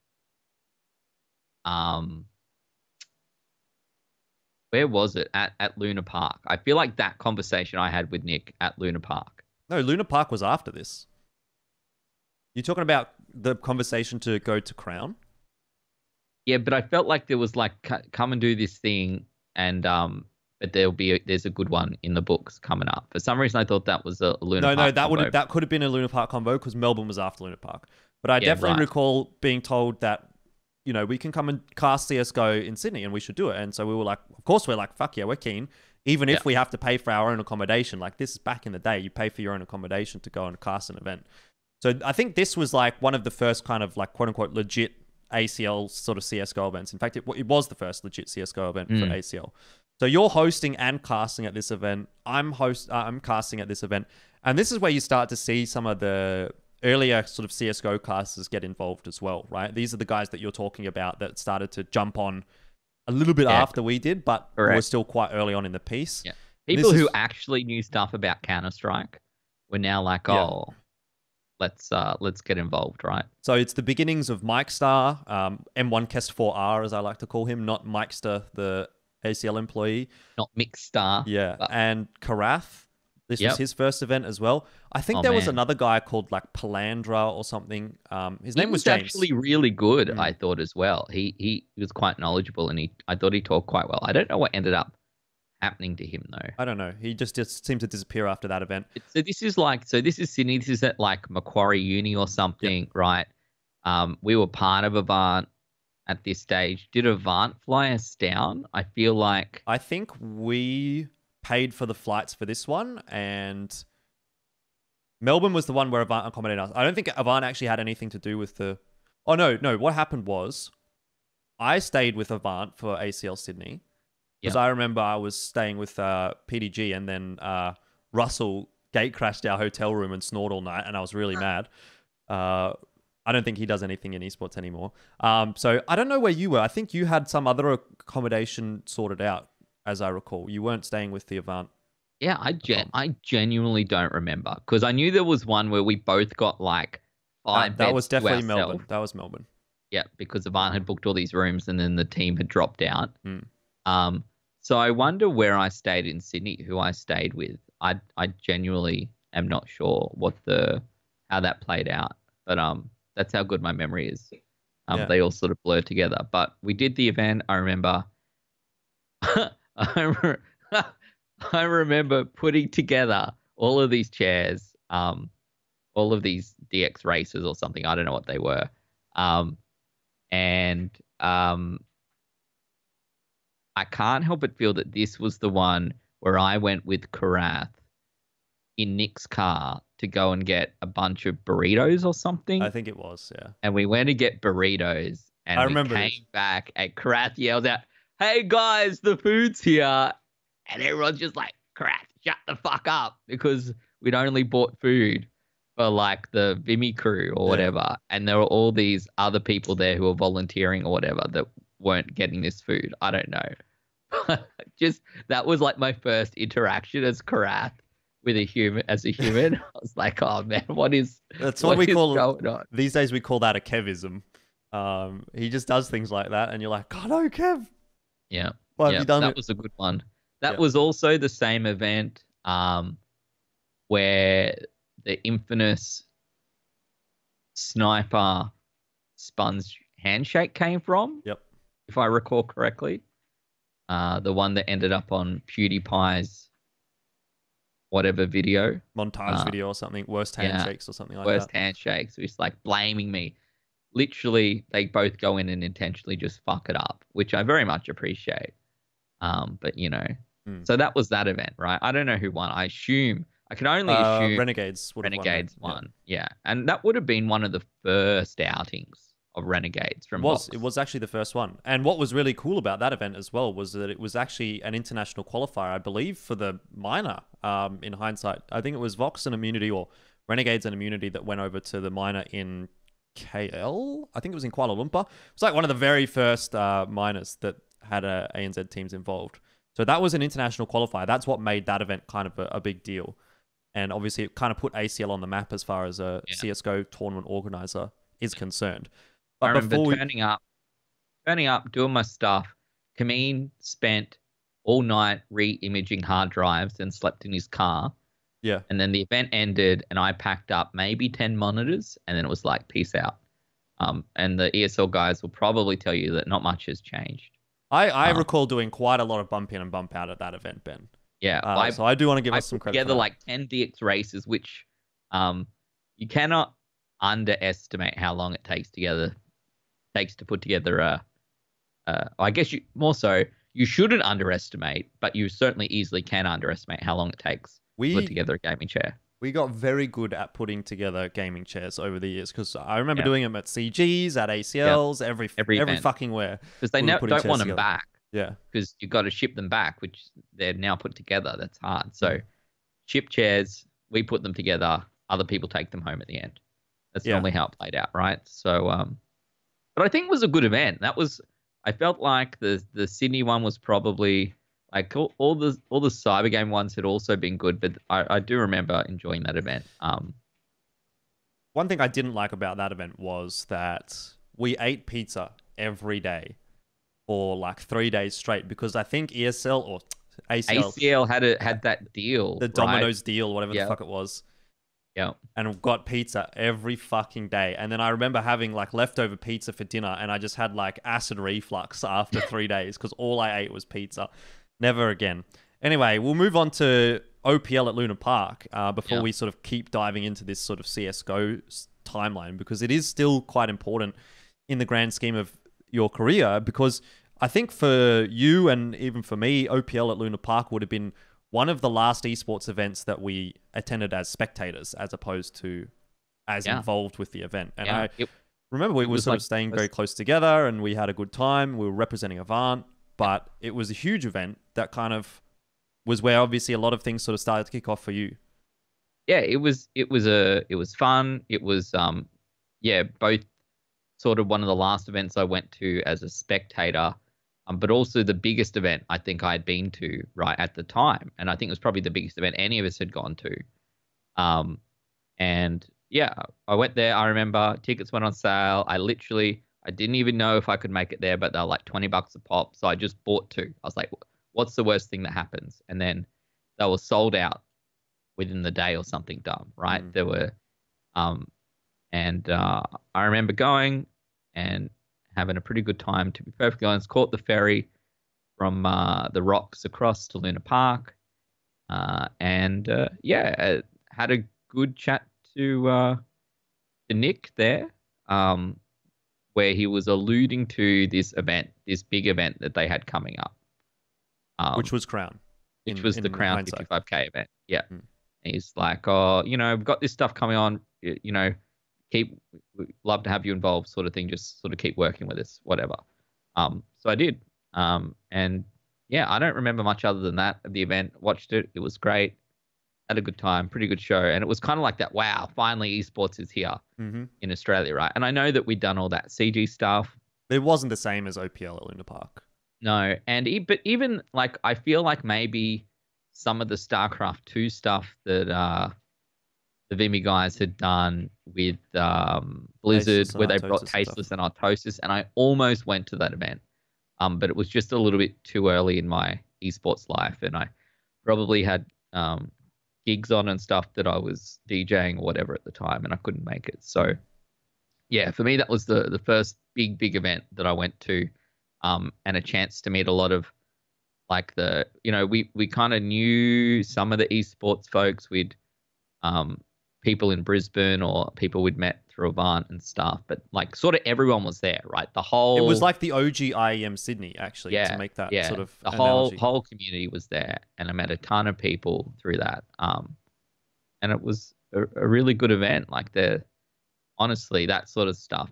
where was it? At Luna Park. I feel like that conversation I had with Nick at Luna Park. No, Luna Park was after this. You're talking about the conversation to go to Crown? Yeah, but I felt like there was come and do this thing, and but there's a good one in the books coming up. For some reason, I thought that was a Luna Park. No, that could have been a Luna Park combo because Melbourne was after Luna Park. But I definitely recall being told that you know, we can come and cast CSGO in Sydney and we should do it. And so we were like, of course we're like, fuck yeah, we're keen. Even if we have to pay for our own accommodation. Like, this is back in the day, you pay for your own accommodation to go and cast an event. So I think this was like one of the first kind of like quote unquote legit ACL sort of CSGO events. In fact, it was the first legit CSGO event for ACL. So you're hosting and casting at this event. I'm casting at this event. And this is where you start to see some of the earlier sort of CSGO casters get involved as well, right? These are the guys that you're talking about that started to jump on a little bit after we did, but we're still quite early on in the piece. Yeah. People who actually knew stuff about Counter-Strike were now like, oh, let's get involved, right? So it's the beginnings of Mike Star, M1 Kest 4R, as I like to call him, not Mike Star, the ACL employee. Not Mick Star. Yeah, and Karath. This was his first event as well. I think there was another guy called like Palandra or something. His name was James. Actually really good, I thought as well. He was quite knowledgeable, and I thought he talked quite well. I don't know what ended up happening to him though. I don't know. He just seemed to disappear after that event. So this is Sydney. This is at like Macquarie Uni or something, right? We were part of Avant at this stage. Did Avant fly us down? I think we paid for the flights for this one, and Melbourne was the one where Avant accommodated us. I don't think Avant actually had anything to do with the... Oh, no. What happened was I stayed with Avant for ACL Sydney because I remember I was staying with PDG, and then Russell gate crashed our hotel room and snored all night, and I was really mad. I don't think he does anything in esports anymore. So I don't know where you were. I think you had some other accommodation sorted out, as I recall. You weren't staying with the Avant. Yeah, I genuinely don't remember, because I knew there was one where we both got like 5 beds. That was definitely to ourselves. Melbourne. That was Melbourne. Yeah, because Avant had booked all these rooms and then the team had dropped out. So I wonder where I stayed in Sydney, who I stayed with. I genuinely am not sure how that played out, but that's how good my memory is. They all sort of blur together. But we did the event. I remember. I remember putting together all of these chairs, all of these DX races or something. I don't know what they were. I can't help but feel that this was the one where I went with Karath in Nick's car to go and get a bunch of burritos or something. I think it was, yeah. And we went to get burritos, and we came back, and Karath yelled out, "Hey guys, the food's here." And everyone's just like, "Crap, shut the fuck up," because we'd only bought food for like the Vimy crew or whatever. And there were all these other people there who were volunteering or whatever that weren't getting this food. I don't know. That was like my first interaction as Karath with a human. I was like, oh man, that's what we call going on? These days we call that a Kevism. He just does things like that, and you're like, "Oh no, Kev." Yeah. That was a good one. That was also the same event where the infamous sniper sponge handshake came from. Yep. If I recall correctly. The one that ended up on PewDiePie's whatever video. Montage video or something. Worst handshakes or something like that. Worst handshakes. It's like blaming me. Literally, they both go in and intentionally just fuck it up, which I very much appreciate. But, you know. So that was that event, right? I don't know who won. I can only assume Renegades won. Yeah. And that would have been one of the first outings of Renegades from Vox. It was actually the first one. And what was really cool about that event as well was that it was actually an international qualifier, I believe, for the minor, in hindsight. I think it was Vox and Immunity, or Renegades and Immunity, that went over to the minor in KL. I think it was in Kuala Lumpur. It was like one of the very first minors that had ANZ teams involved. So that was an international qualifier. That's what made that event kind of a big deal. And obviously it kind of put ACL on the map as far as a CSGO tournament organizer is concerned. But I remember turning up, doing my stuff. Kameen spent all night re-imaging hard drives and slept in his car. Yeah. And then the event ended and I packed up maybe 10 monitors, and then it was like, peace out. And the ESL guys will probably tell you that not much has changed. I recall doing quite a lot of bump in and bump out at that event, Ben. Yeah. So I do want to give us some credit. Together like 10 DX races, which you cannot underestimate how long it takes takes to put together I guess more so, you shouldn't underestimate, but you certainly easily can underestimate how long it takes to put together a gaming chair. We got very good at putting together gaming chairs over the years, because I remember doing them at CGs, at ACLs, every fucking where. Because they don't want them back. Yeah. Because you've got to ship them back, which they're now put together. That's hard. So ship chairs, we put them together, other people take them home at the end. That's normally how it played out, right? So, but I think it was a good event. I felt like the Sydney one was probably... Like all the cyber game ones had also been good, but I do remember enjoying that event. One thing I didn't like about that event was that we ate pizza every day for like 3 days straight, because I think ESL or ACL had that deal, the Domino's deal, whatever the fuck it was. Yeah. And got pizza every fucking day. And then I remember having like leftover pizza for dinner, and I just had like acid reflux after 3 days because all I ate was pizza. Never again. Anyway, we'll move on to OPL at Luna Park before we sort of keep diving into this sort of CSGO timeline, because it is still quite important in the grand scheme of your career, because I think for you and even for me, OPL at Luna Park would have been one of the last esports events that we attended as spectators, as opposed to as involved with the event. And I remember we were sort of staying very close together, and we had a good time. We were representing Avant. But it was a huge event that kind of was where obviously a lot of things sort of started to kick off for you. Yeah, it was fun. It was both sort of one of the last events I went to as a spectator, but also the biggest event I think I had been to right at the time, and I think it was probably the biggest event any of us had gone to. And yeah, I went there. I remember tickets went on sale. I didn't even know if I could make it there, but they were like $20 a pop. So I just bought 2. I was like, what's the worst thing that happens? And then they were sold out within the day or something dumb, right? There were, I remember going and having a pretty good time, to be perfectly honest. Caught the ferry from the Rocks across to Luna Park. Had a good chat to Nick there. Where he was alluding to this big event that they had coming up. Which was Crown. Which was the Crown 55K event. Yeah. He's like, oh, we've got this stuff coming on, we'd love to have you involved, sort of thing, just sort of keep working with us, whatever. So I did. And yeah, I don't remember much other than that of the event. Watched it. It was great. Had a good time, pretty good show. And it was kind of like that, wow, finally esports is here in Australia, right? And I know that we'd done all that CG stuff. It wasn't the same as OPL at Luna Park. No, but even like, I feel like maybe some of the StarCraft 2 stuff that the Vimy guys had done with Blizzard, where they brought Tasteless and Artosis, and I almost went to that event. But it was just a little bit too early in my esports life, and I probably had gigs on and stuff that I was DJing or whatever at the time, and I couldn't make it. So yeah, for me, that was the first big event that I went to, and a chance to meet a lot of like we kind of knew some of the esports folks. We'd people in Brisbane or people we'd met through Avant and stuff, but like sort of everyone was there, right? It was like the OG IEM Sydney, actually, to make that sort of the analogy. whole community was there, and I met a ton of people through that. And it was a really good event. Like honestly, that sort of stuff,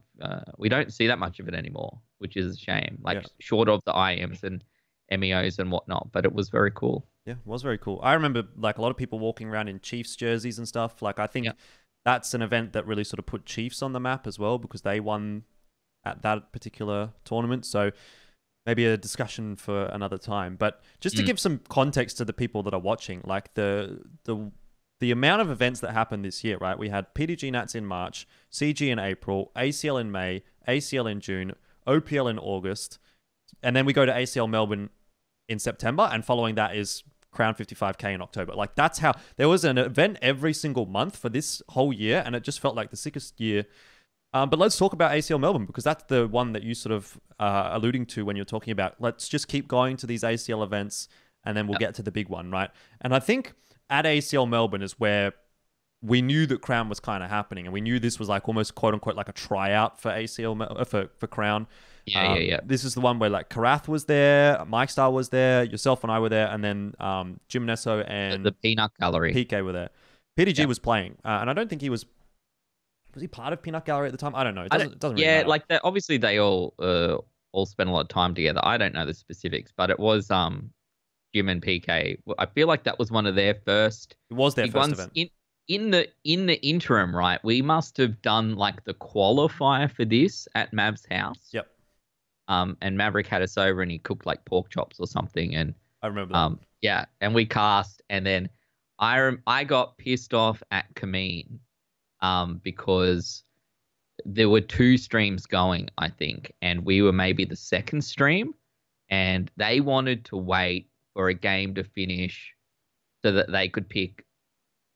we don't see that much of it anymore, which is a shame. Like short of the IEMs and MEOs and whatnot, but it was very cool. Yeah, it was very cool. I remember like a lot of people walking around in Chiefs jerseys and stuff. Like I think that's an event that really sort of put Chiefs on the map as well, because they won at that particular tournament. So maybe a discussion for another time. But just to give some context to the people that are watching, like the amount of events that happened this year, right? We had PDG Nats in March, CG in April, ACL in May, ACL in June, OPL in August, and then we go to ACL Melbourne in September, and following that is Crown 55K in October. Like that's how there was an event every single month for this whole year, and it just felt like the sickest year. But let's talk about ACL Melbourne, because that's the one that you sort of alluding to when you're talking about let's just keep going to these ACL events, and then we'll get to the big one, right? And I think at ACL Melbourne is where we knew that Crown was kind of happening, and we knew this was like almost quote unquote like a tryout for for Crown. Yeah. This is the one where like Karath was there, Mike Star was there, yourself and I were there, and then Jim Nesso and The Peanut Gallery. PK were there. PDG was playing, and I don't think he was he part of Peanut Gallery at the time? I don't know. It doesn't really matter. like that. Obviously, they all spent a lot of time together. I don't know the specifics, but it was Jim and PK. I feel like that was one of their first. It was their first event. In the interim, right? We must have done like the qualifier for this at Mav's house. Yep. And Maverick had us over, and he cooked like pork chops or something. And I remember that. Yeah, and we cast, and then I got pissed off at Kameen, because there were 2 streams going, I think, and we were maybe the second stream, and they wanted to wait for a game to finish so that they could pick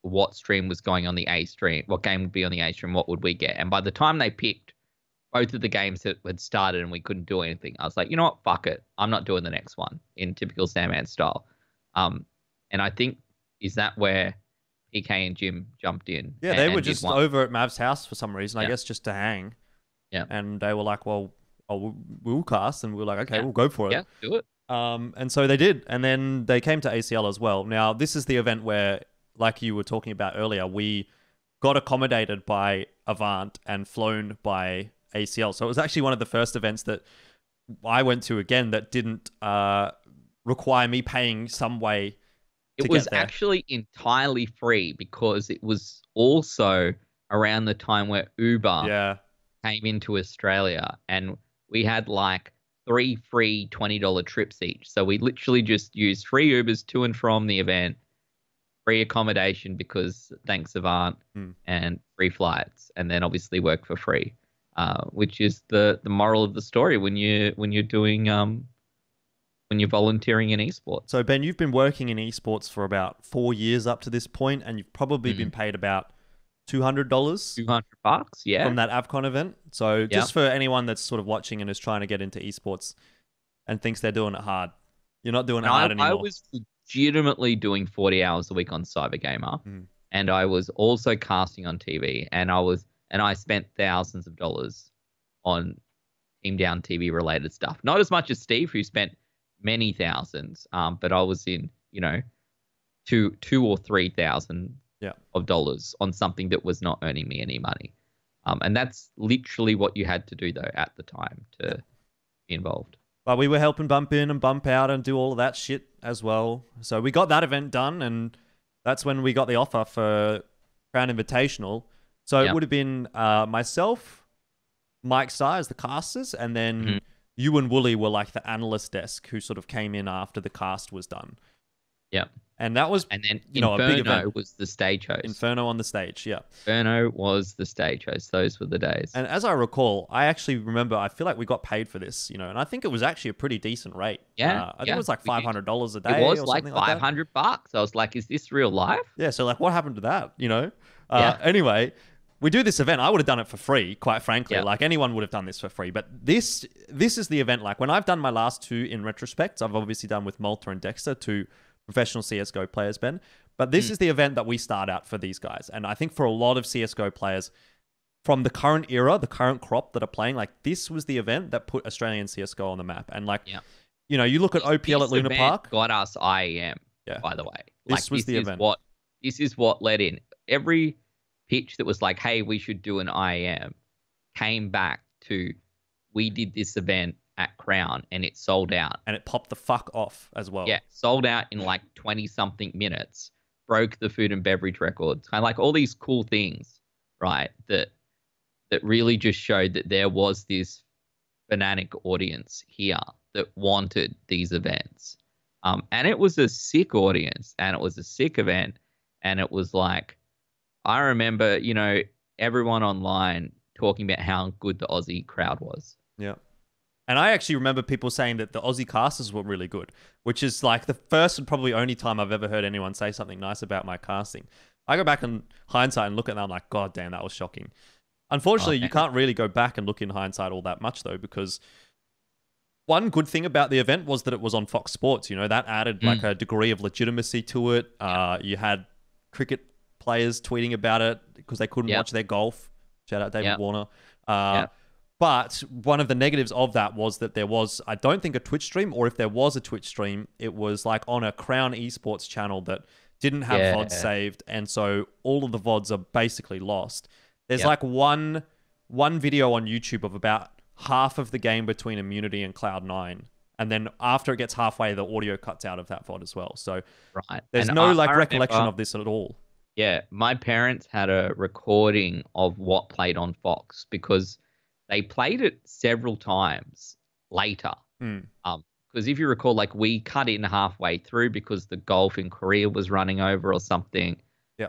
what stream was going on the A stream, what game would be on the A stream, what would we get. And by the time they picked both of the games that had started and we couldn't do anything, I was like, you know what, fuck it. I'm not doing the next one in typical Sandman style. And I think, is that where PK and Jim jumped in? Yeah, they were just over at Mav's house for some reason, I guess just to hang. Yeah. And they were like, well, we'll cast. And we were like, okay, we'll go for it. Yeah, do it. And so they did. And then they came to ACL as well. Now, this is the event where, like you were talking about earlier, we got accommodated by Avant and flown by ACL. So it was actually one of the first events that I went to again that didn't require me paying some way. It was actually entirely free because it was also around the time where Uber came into Australia, and we had like 3 free $20 trips each. So we literally just used free Ubers to and from the event, free accommodation because thanks Avant, and free flights, and then obviously work for free, which is the moral of the story when you're doing when you're volunteering in esports. So Ben, you've been working in esports for about 4 years up to this point, and you've probably been paid about $200. $200, yeah, from that Avcon event. So just for anyone that's sort of watching and is trying to get into esports and thinks they're doing it hard, you're not doing it hard anymore. I was legitimately doing 40 hours a week on Cybergamer, and I was also casting on TV, and I spent thousands of dollars on TeamdownTV related stuff. Not as much as Steve, who spent many thousands, but I was in, two or 3,000 of dollars on something that was not earning me any money. And that's literally what you had to do though at the time to be involved. But we were helping bump in and bump out and do all of that shit as well. So we got that event done, and that's when we got the offer for Crown Invitational. So it would have been myself, Mike Starr as the casters, and then you and Wooly were like the analyst desk who sort of came in after the cast was done. Yeah. And that was, and then a big event. Inferno was the stage host. Inferno on the stage, yeah. Inferno was the stage host. Those were the days. And as I recall, I actually remember, I feel like we got paid for this, and I think it was actually a pretty decent rate. Yeah. I think it was like $500 a day. It was or like something like $500. I was like, is this real life? Yeah, so like what happened to that, Anyway, we do this event. I would have done it for free, quite frankly. Yeah. Like anyone would have done this for free. But this is the event. Like when I've done my last 2 in retrospect, I've obviously done with Malta and Dexter, 2 professional CSGO players, Ben. But this is the event that we start out for these guys. And I think for a lot of CSGO players from the current era, the current crop that are playing, like this was the event that put Australian CSGO on the map. And like, you look at OPL at Luna Park. Got us IEM, by the way. This was the event. This is what led in. Every pitch that was like, hey, we should do an IEM came back to, we did this event at Crown and it sold out. And it popped the fuck off as well. Yeah, sold out in like 20-something minutes, broke the food and beverage records. Kind of like all these cool things, right, that really just showed that there was this fanatic audience here that wanted these events. And it was a sick audience, and it was a sick event, and it was like, I remember, everyone online talking about how good the Aussie crowd was. Yeah. And I actually remember people saying that the Aussie casters were really good, which is like the first and probably only time I've ever heard anyone say something nice about my casting. I go back in hindsight and look at that, I'm like, God damn, that was shocking. Unfortunately, you can't really go back and look in hindsight all that much, though, because one good thing about the event was that it was on Fox Sports. That added like a degree of legitimacy to it. You had cricket players tweeting about it because they couldn't watch their golf. Shout out David Warner. But one of the negatives of that was that there was, I don't think, a Twitch stream, or if there was a Twitch stream, it was like on a Crown Esports channel that didn't have VODs saved, and so all of the VODs are basically lost. There's like one video on YouTube of about half of the game between Immunity and Cloud9, and then after it gets halfway, the audio cuts out of that VOD as well. So there's no like recollection of this at all. Yeah, my parents had a recording of what played on Fox because they played it several times later. Because if you recall, like we cut in halfway through because the golf in Korea was running over or something.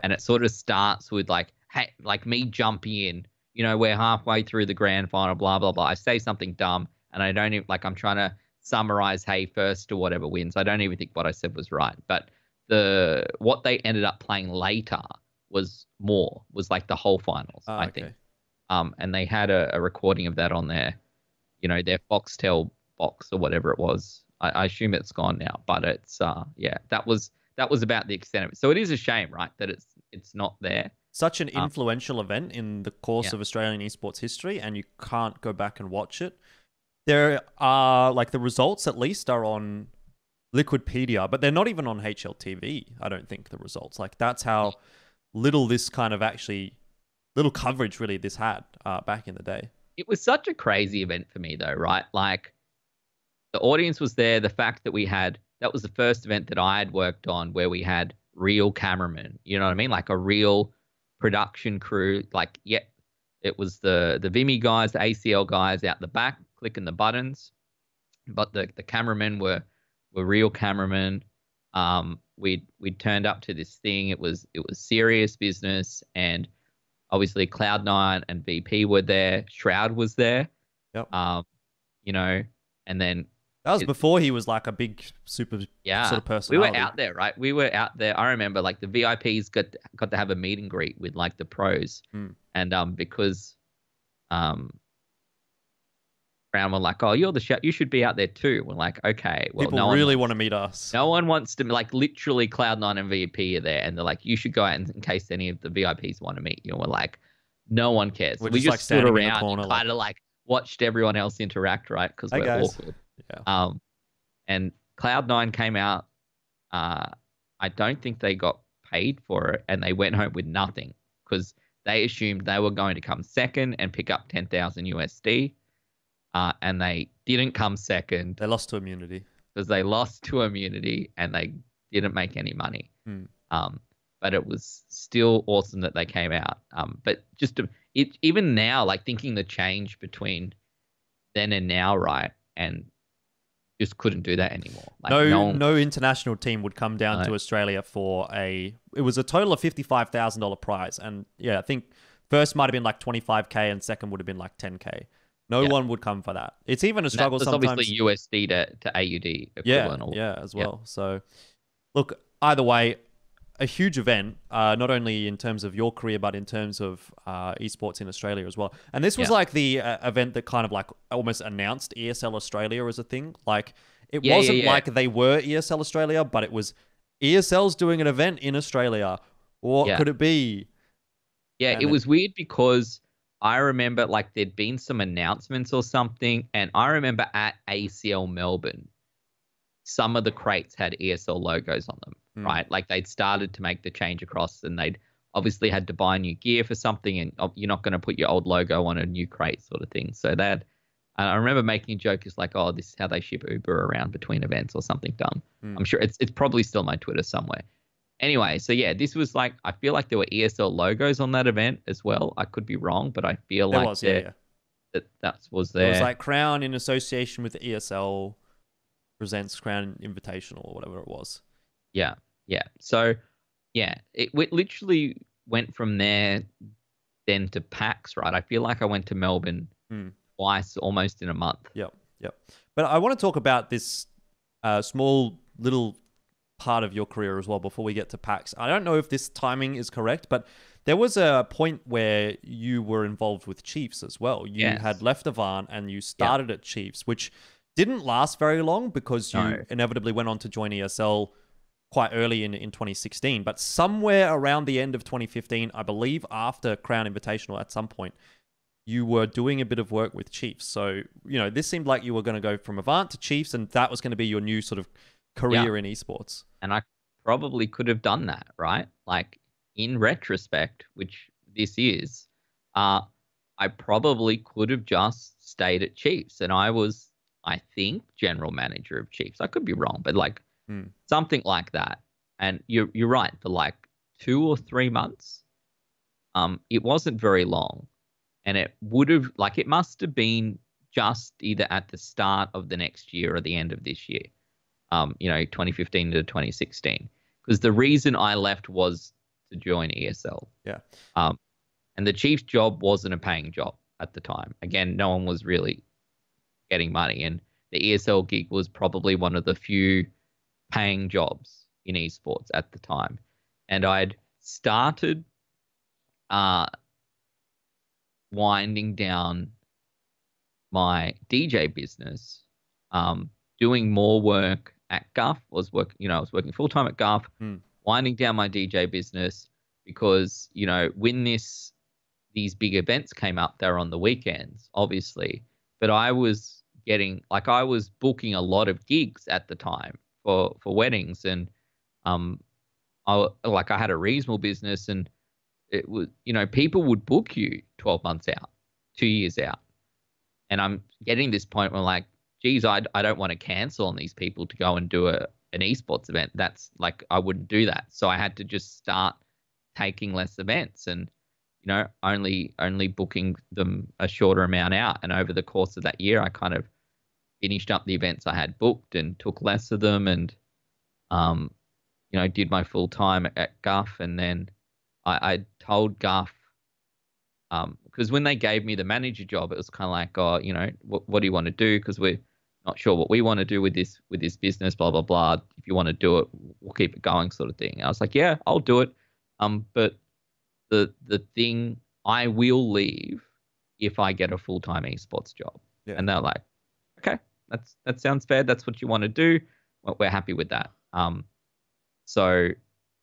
And it sort of starts with like, hey, like me jumping in, you know, we're halfway through the grand final, blah, blah, blah. I say something dumb and I don't even, like I'm trying to summarize, hey, first or whatever wins. I don't even think what I said was right. But what they ended up playing later was like the whole finals, I think. And they had a recording of that on their, you know, their Foxtel box or whatever it was. I assume it's gone now, but it's that was about the extent of it. So it is a shame, right, that it's not there. Such an influential event in the course of Australian esports history, and you can't go back and watch it. There are like the results at least are on Liquidpedia, but they're not even on HLTV. I don't think the results, like that's how little this kind of little coverage really this had back in the day. It was such a crazy event for me though, right? Like the audience was there. The fact that that was the first event that I had worked on where we had real cameramen, you know what I mean? Like a real production crew. Like, it was the Vimy guys, the ACL guys out the back clicking the buttons, but the cameramen were real cameramen. We'd turned up to this thing. It was serious business, and obviously Cloud9 and VP were there. Shroud was there. Yep. You know, and then that was before he was like a big super sort of personality. We were out there, right? We were out there. I remember like the VIPs got to have a meet and greet with like the pros, and because Brown were like, "Oh, you're the chef. You should be out there too." We're like, "Okay, well, people really want to meet us." No one wants to, like, literally Cloud9 and VP are there, and they're like, "You should go out in case any of the VIPs want to meet you." And we're like, "No one cares." We just like stood around and kind of like watched everyone else interact, right? Because we're awkward. Yeah. And Cloud9 came out. I don't think they got paid for it, and they went home with nothing because they assumed they were going to come second and pick up 10,000 USD. And they didn't come second. They lost to Immunity. Because they lost to Immunity and they didn't make any money. But it was still awesome that they came out. But even now, like thinking the change between then and now, right? And just couldn't do that anymore. Like no international team would come down to Australia for it was a total of $55,000 prize. And yeah, I think first might have been like 25K and second would have been like 10K. No one would come for that. It's even a struggle sometimes. Obviously USD to AUD equivalent. Yeah, as well. Yeah. So, look, either way, a huge event, not only in terms of your career, but in terms of esports in Australia as well. And this was like the event that kind of like almost announced ESL Australia as a thing. Like, it wasn't like they were ESL Australia, but it was ESL's doing an event in Australia. What could it be? Yeah, and it was weird because I remember like there'd been some announcements or something, and I remember at ACL Melbourne, some of the crates had ESL logos on them, right? Like they'd started to make the change across, and they'd obviously had to buy new gear for something, and you're not going to put your old logo on a new crate sort of thing. So I remember making a joke, it's like, oh, this is how they ship Uber around between events or something dumb. I'm sure it's probably still on my Twitter somewhere. Anyway, so yeah, this was like, I feel like there were ESL logos on that event as well. I could be wrong, but I feel there like was, that was there. It was like Crown in association with ESL presents Crown Invitational or whatever it was. Yeah. So yeah, it literally went from there then to PAX, right? I feel like I went to Melbourne twice almost in a month. Yep. But I want to talk about this small little part of your career as well before we get to PAX. I don't know if this timing is correct, but there was a point where you were involved with Chiefs as well. You had left Avant and you started at Chiefs, which didn't last very long because you inevitably went on to join ESL quite early in 2016, but somewhere around the end of 2015, I believe after Crown Invitational at some point, you were doing a bit of work with Chiefs. So, this seemed like you were going to go from Avant to Chiefs, and that was going to be your new sort of career in esports. And I probably could have done that, right? Like, in retrospect, which this is, I probably could have just stayed at Chiefs. And I was, I think, general manager of Chiefs. I could be wrong, but like something like that. And you're right. For like 2 or 3 months, it wasn't very long. And it would have, like, it must have been just either at the start of the next year or the end of this year, 2015 to 2016. Because the reason I left was to join ESL. Yeah. And the Chiefs job wasn't a paying job at the time. Again, no one was really getting money. And the ESL gig was probably one of the few paying jobs in esports at the time. And I'd started winding down my DJ business, doing more work at GUF. I was working full-time at GUF, winding down my DJ business because, when these big events came up, they were on the weekends, obviously. But I was booking a lot of gigs at the time for weddings, and I had a reasonable business, and it was, people would book you 12 months out, 2 years out. And I'm getting this point where like, geez, I don't want to cancel on these people to go and do an esports event. That's like, I wouldn't do that. So I had to just start taking less events and, only booking them a shorter amount out. And over the course of that year, I kind of finished up the events I had booked and took less of them, and, did my full time at GUF. And then I told GUF, because when they gave me the manager job, it was kind of like, what do you want to do? Because we're not sure what we want to do with this business, blah, blah, blah. If you want to do it, we'll keep it going, sort of thing. And I was like, yeah, I'll do it. But the thing, I will leave if I get a full-time esports job. Yeah. And they're like, okay, that sounds fair. That's what you want to do. Well, we're happy with that. So,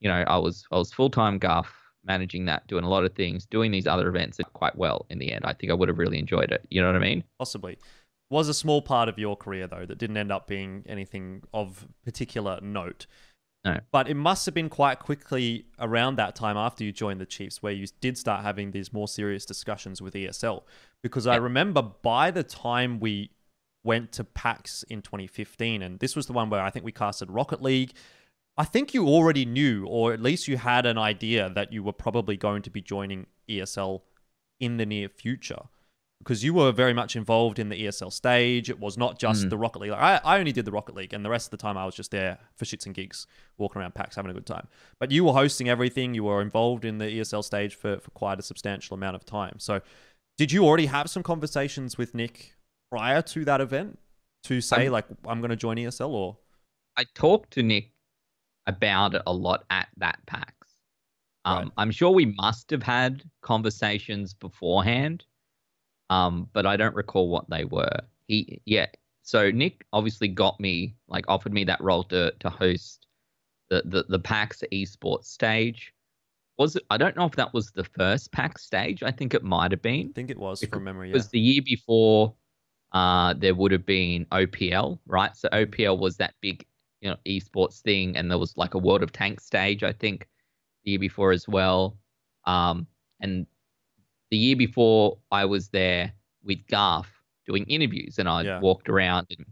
I was full-time GUF, managing that, doing a lot of things, doing these other events quite well in the end. I think I would have really enjoyed it. You know what I mean? Possibly. Was a small part of your career, though, that didn't end up being anything of particular note. No. But it must have been quite quickly around that time after you joined the Chiefs where you did start having these more serious discussions with ESL. Because I remember by the time we went to PAX in 2015, and this was the one where I think we casted Rocket League, I think you already knew, or at least you had an idea that you were probably going to be joining ESL in the near future, because you were very much involved in the ESL stage. It was not just the Rocket League. I only did the Rocket League, and the rest of the time I was just there for shits and gigs, walking around PAX, having a good time. But you were hosting everything. You were involved in the ESL stage for quite a substantial amount of time. So did you already have some conversations with Nick prior to that event to say, I'm going to join ESL? Or I talked to Nick about it a lot at that PAX. Right. I'm sure we must have had conversations beforehand, but I don't recall what they were. So Nick obviously got me, offered me that role to host the PAX esports stage. I don't know if that was the first PAX stage. I think it might have been. I think it was, from memory. Because the year before, there would have been OPL, right? So OPL was that big, esports thing, and there was like a World of Tanks stage, I think, the year before as well. And the year before, I was there with GUF doing interviews, and I walked around and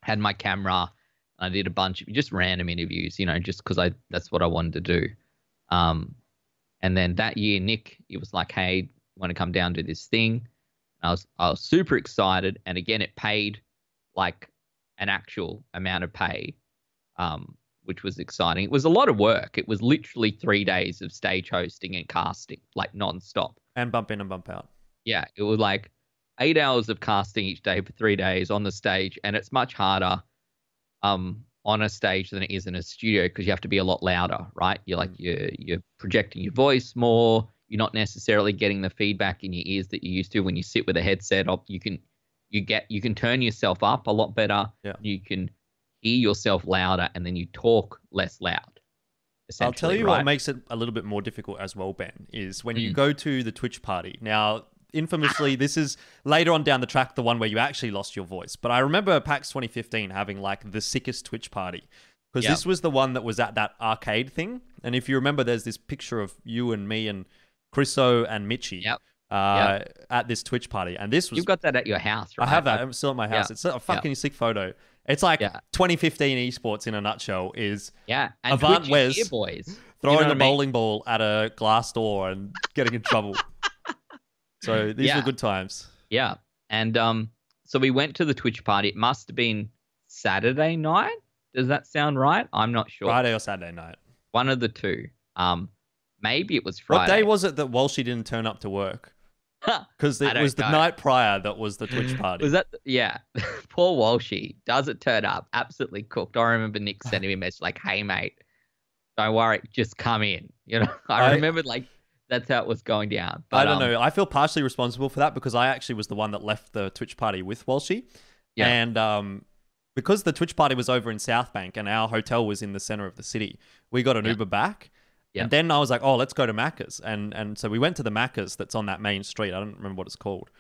had my camera, and I did a bunch of just random interviews, just because that's what I wanted to do. And then that year, Nick, he was like, "Hey, want to come down to this thing?" And I was super excited, and again, it paid like an actual amount of pay, which was exciting. It was a lot of work. It was literally 3 days of stage hosting and casting, like nonstop. And bump in and bump out. Yeah, it was like 8 hours of casting each day for 3 days on the stage, and it's much harder on a stage than it is in a studio because you have to be a lot louder, right? You're projecting your voice more. You're not necessarily getting the feedback in your ears that you used to when you sit with a headset. You can turn yourself up a lot better. Yeah. You can hear yourself louder, and then you talk less loud. I'll tell you right? what makes it a little bit more difficult as well, Ben, is when you go to the Twitch party. Now, infamously, this is later on down the track, the one where you actually lost your voice. But I remember PAX 2015 having like the sickest Twitch party. Because this was the one that was at that arcade thing. And if you remember, there's this picture of you and me and Chriso and Mitchie at this Twitch party. And this was... You've got that at your house, right? I have that. I'm still at my house. It's a fucking sick photo. It's like 2015 esports in a nutshell is and Avant Twitch is here, boys. Throwing a bowling ball at a glass door and getting in trouble. So these were good times. Yeah. And so we went to the Twitch party. It must have been Saturday night. Does that sound right? I'm not sure. Friday or Saturday night. One of the two. Maybe it was Friday. What day was it that Walshy didn't turn up to work? Because it was the night prior that was the Twitch party. Was that? Yeah. Poor Walshy doesn't turn up. Absolutely cooked. I remember Nick sending me a message like, "Hey mate, don't worry, just come in." You know, I remember like that's how it was going down. But, I don't know. I feel partially responsible for that because I actually was the one that left the Twitch party with Walshy, and because the Twitch party was over in South Bank and our hotel was in the center of the city, we got an Uber back. And then I was like, oh, let's go to Macca's. And so we went to the Macca's that's on that main street. I don't remember what it's called.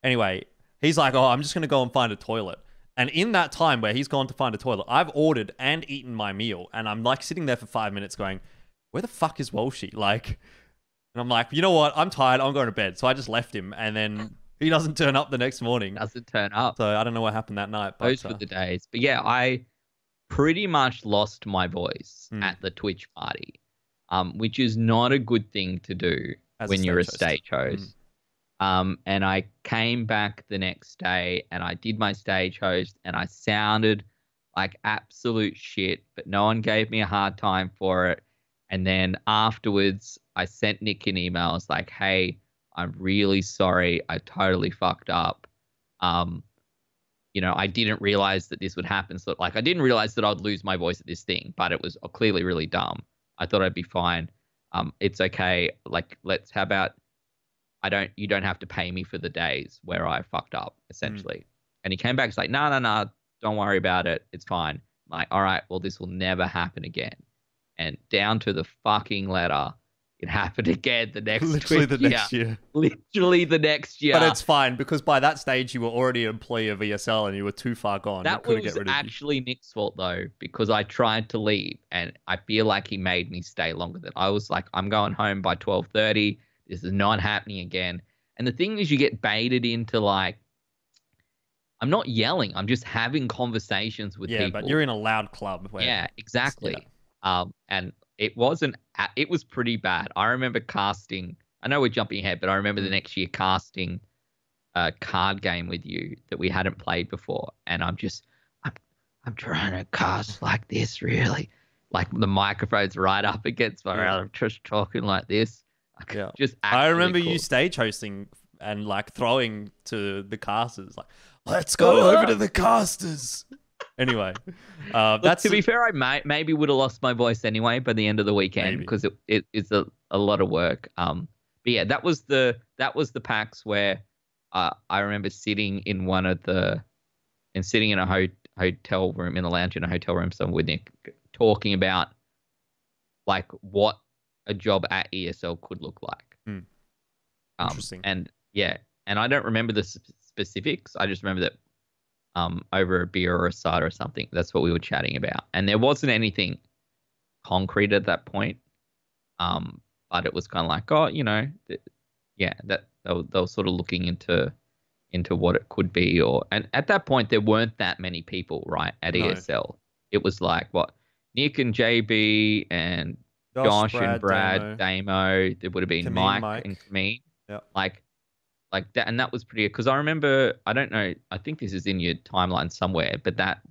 Anyway, he's like, oh, I'm just going to go and find a toilet. And in that time where he's gone to find a toilet, I've ordered and eaten my meal. And I'm like sitting there for 5 minutes going, where the fuck is Walshy? Like, and I'm like, you know what? I'm tired. I'm going to bed. So I just left him. And then he doesn't turn up the next morning. Doesn't turn up. So I don't know what happened that night. But, those were the days. But yeah, I pretty much lost my voice at the Twitch party. Which is not a good thing to do when you're a stage host. And I came back the next day and I did my stage host and I sounded like absolute shit, but no one gave me a hard time for it. And then afterwards, I sent Nick an email. I was like, hey, I'm really sorry. I totally fucked up. You know, I didn't realize that this would happen. So like, I didn't realize that I'd lose my voice at this thing, but it was clearly really dumb. I thought I'd be fine. It's okay. Like, how about you don't have to pay me for the days where I fucked up, essentially. And he came back. He's like, no, don't worry about it. It's fine. I'm like, all right, well, this will never happen again. And down to the fucking letter, it happened again the next next year. Literally the next year. But it's fine because by that stage you were already an employee of ESL and you were too far gone. That was actually Nick's fault though, because I tried to leave and I feel like he made me stay longer than I was like, I'm going home by 12:30. This is not happening again. And the thing is, you get baited into like, I'm not yelling. I'm just having conversations with people. Yeah, but you're in a loud club. Yeah, exactly. And it was pretty bad. I remember casting, I know we're jumping ahead, but I remember the next year casting a card game with you that we hadn't played before. And I'm trying to cast like this, really. Like the microphone's right up against my mouth. I'm just talking like this. I remember you stage hosting and like throwing to the casters, like, let's go over to the casters. Anyway, that's to be fair. I maybe would have lost my voice anyway by the end of the weekend because it's a lot of work. But yeah, that was the PAX where I remember sitting in sitting in a hotel room in a lounge in a hotel room somewhere with Nick, talking about like what a job at ESL could look like. Interesting. And yeah, and I don't remember the specifics. I just remember that. Over a beer or a cider or something. That's what we were chatting about. And there wasn't anything concrete at that point. But it was kind of like, oh, you know, that they were sort of looking into what it could be. And at that point, there weren't that many people, right, at ESL. It was like, what, Nick and JB and Josh and Brad, Damo. There would have been Mike and Kameen. Yeah. Like that, and that was pretty. Because I remember, I don't know, I think this is in your timeline somewhere, but that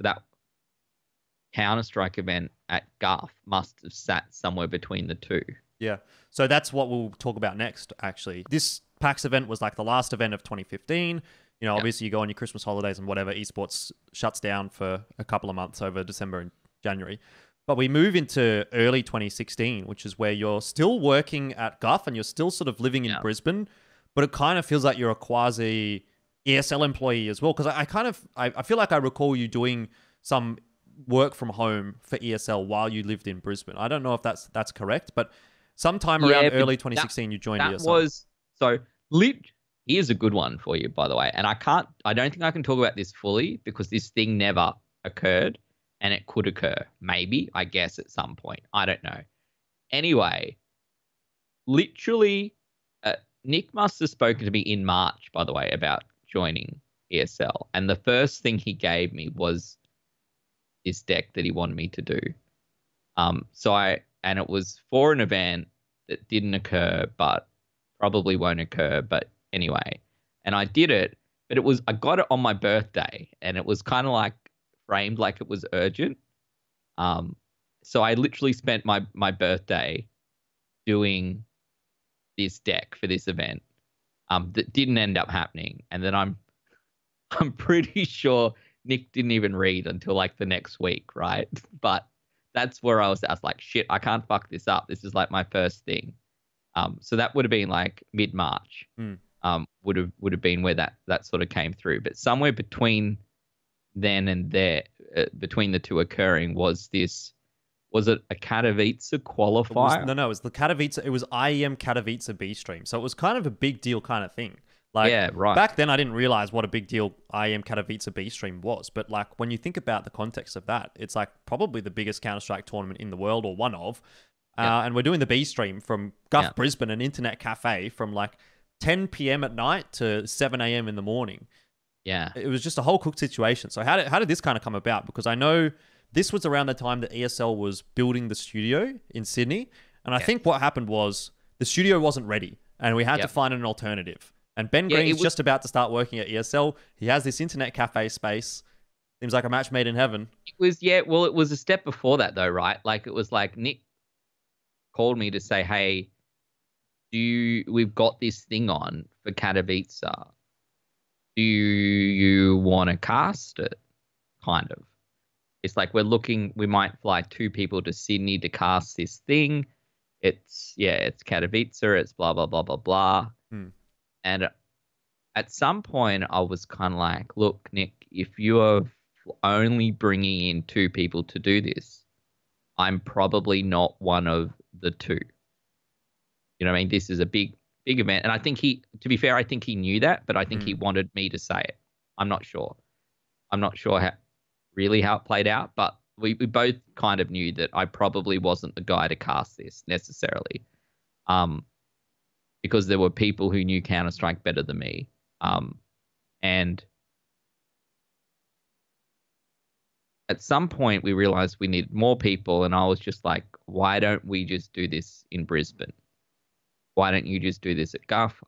Counter-Strike event at GUF must have sat somewhere between the two. Yeah, so that's what we'll talk about next. Actually, this PAX event was like the last event of 2015. You know, obviously you go on your Christmas holidays and whatever. Esports shuts down for a couple of months over December and January. But we move into early 2016, which is where you're still working at GUF and you're still sort of living in Brisbane. But it kind of feels like you're a quasi ESL employee as well. Because I feel like I recall you doing some work from home for ESL while you lived in Brisbane. I don't know if that's correct, but sometime Yeah, around but early 2016, you joined that ESL. was so lit. Here's a good one for you, by the way. And I don't think I can talk about this fully because this thing never occurred, and it could occur. Maybe, I guess, at some point. I don't know. Anyway, literally, Nick must have spoken to me in March, by the way, about joining ESL. And the first thing he gave me was this deck that he wanted me to do. And it was for an event that didn't occur, but probably won't occur. But anyway, and I did it, but I got it on my birthday, and it was kind of like framed like it was urgent. So I literally spent my birthday doing this deck for this event, that didn't end up happening. And then I'm pretty sure Nick didn't even read until like the next week, right? But that's where I was like, shit, I can't fuck this up. This is like my first thing. So that would have been like mid-March. Would have been where that sort of came through. But somewhere between then and there, between the two occurring, was it a Katowice qualifier? No, it was the Katowice. It was IEM Katowice B-Stream. So it was kind of a big deal kind of thing. Like, yeah, right. Back then, I didn't realize what a big deal IEM Katowice B-Stream was. But like when you think about the context of that, it's like probably the biggest Counter-Strike tournament in the world, or one of. And we're doing the B-Stream from GUF Brisbane, an internet cafe, from like 10 p.m. at night to 7 a.m. in the morning. Yeah. It was just a whole cooked situation. So how did this kind of come about? Because I know this was around the time that ESL was building the studio in Sydney. And I think what happened was the studio wasn't ready, and we had to find an alternative. And Ben Green's just about to start working at ESL. He has this internet cafe space. Seems like a match made in heaven. It was a step before that though, right? Like it was like Nick called me to say, hey, we've got this thing on for Katowice. Do you want to cast it? Kind of. It's like we might fly 2 people to Sydney to cast this thing. It's Katowice, it's blah, blah, blah, blah, blah. And at some point I was kind of like, look, Nick, if you are only bringing in 2 people to do this, I'm probably not one of the 2. You know what I mean? This is a big event. And I think to be fair, I think he knew that, but I think he wanted me to say it. I'm not sure. I'm not sure how it played out, but we both kind of knew that I probably wasn't the guy to cast this necessarily. Because there were people who knew Counter-Strike better than me. And at some point we realized we needed more people, and I was just like, why don't we just do this in Brisbane? Why don't you just do this at GUF?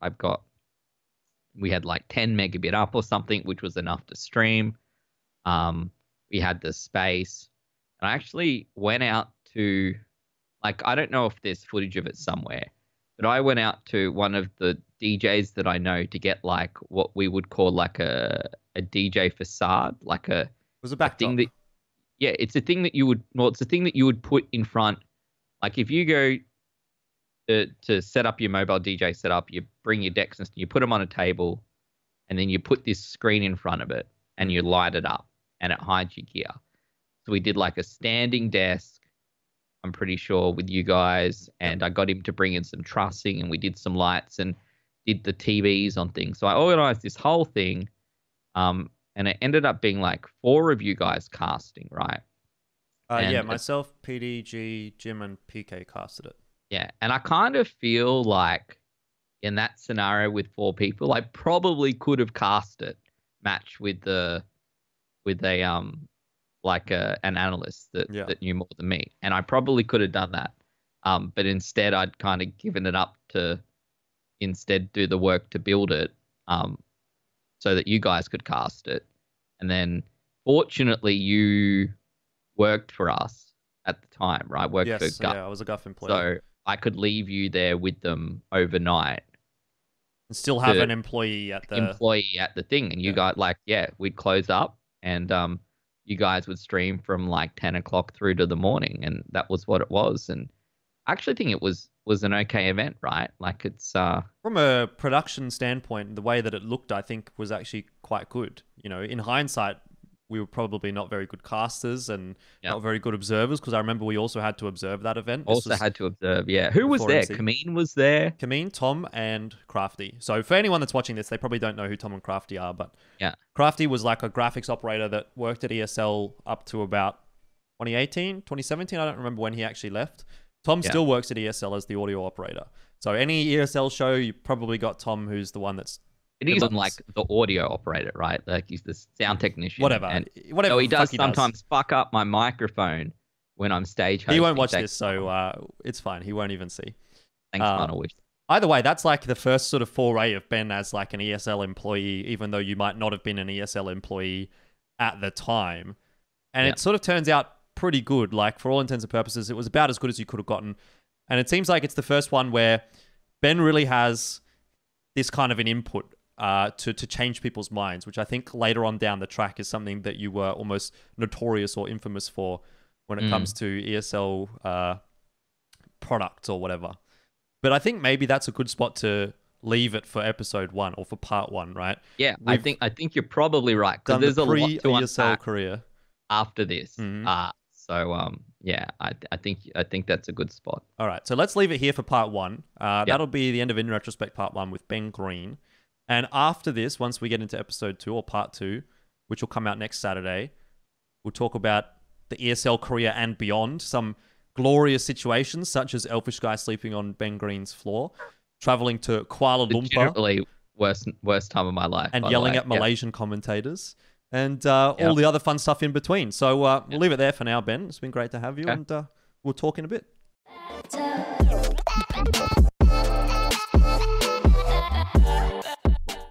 We had like 10 megabit up or something, which was enough to stream. We had the space. And I actually went out to, like, I don't know if there's footage of it somewhere, but I went out to one of the DJs that I know to get like what we would call like a DJ facade, like a was a backdrop. Thing that, yeah, it's a thing that it's a thing that you would put in front. Like if you go to set up your mobile DJ setup, you bring your decks and you put them on a table, and then you put this screen in front of it and you light it up and it hides your gear. So we did like a standing desk, I'm pretty sure, with you guys, and I got him to bring in some trussing, and we did some lights and did the TVs on things. So I organized this whole thing, and it ended up being like 4 of you guys casting, right? Myself, PDG, Jim, and PK casted it. Yeah, and I kind of feel like in that scenario with 4 people, I probably could have cast it match with an analyst that knew more than me, and I probably could have done that. But instead, I'd kind of given it up to instead do the work to build it, so that you guys could cast it. And then, fortunately, you worked for us at the time, right? For GUF. Yeah, I was a GUF employee. So I could leave you there with them overnight. And still have an employee at the thing. And you guys, we'd close up, and you guys would stream from like 10 o'clock through to the morning, and that was what it was. And I actually think it was an okay event, right? Like it's from a production standpoint, the way that it looked, I think, was actually quite good. You know, in hindsight, we were probably not very good casters and not very good observers, because I remember we also had to observe that event. Also had to observe, yeah. Who was there? Kameen was there. Kameen, Tom, and Crafty. So for anyone that's watching this, they probably don't know who Tom and Crafty are, but yeah, Crafty was like a graphics operator that worked at ESL up to about 2018, 2017. I don't remember when he actually left. Tom still works at ESL as the audio operator. So any ESL show, you probably got Tom, who's the one that's... It isn't like the audio operator, right? Like he's the sound technician. Whatever. So he does sometimes fuck up my microphone when I'm stage hosting. He won't watch this, so it's fine. He won't even see. Thanks, Manal. Either way, that's like the first sort of foray of Ben as like an ESL employee, even though you might not have been an ESL employee at the time. And it sort of turns out pretty good. Like, for all intents and purposes, it was about as good as you could have gotten. And it seems like it's the first one where Ben really has this kind of an input to change people's minds, which I think later on down the track is something that you were almost notorious or infamous for when it comes to ESL products or whatever. But I think maybe that's a good spot to leave it for episode 1 or for part 1, right? Yeah, I think you're probably right, because there's a lot to ESL career after this. Yeah, I think that's a good spot. All right, so let's leave it here for part 1. That'll be the end of In Retrospect part 1 with Ben Green. And after this, once we get into episode 2 or part 2, which will come out next Saturday, we'll talk about the ESL career and beyond, some glorious situations such as Elfishguy sleeping on Ben Green's floor, traveling to Kuala Lumpur. Legitimately worst time of my life. And yelling at Malaysian commentators. And all the other fun stuff in between. So we'll leave it there for now, Ben. It's been great to have you, and we'll talk in a bit.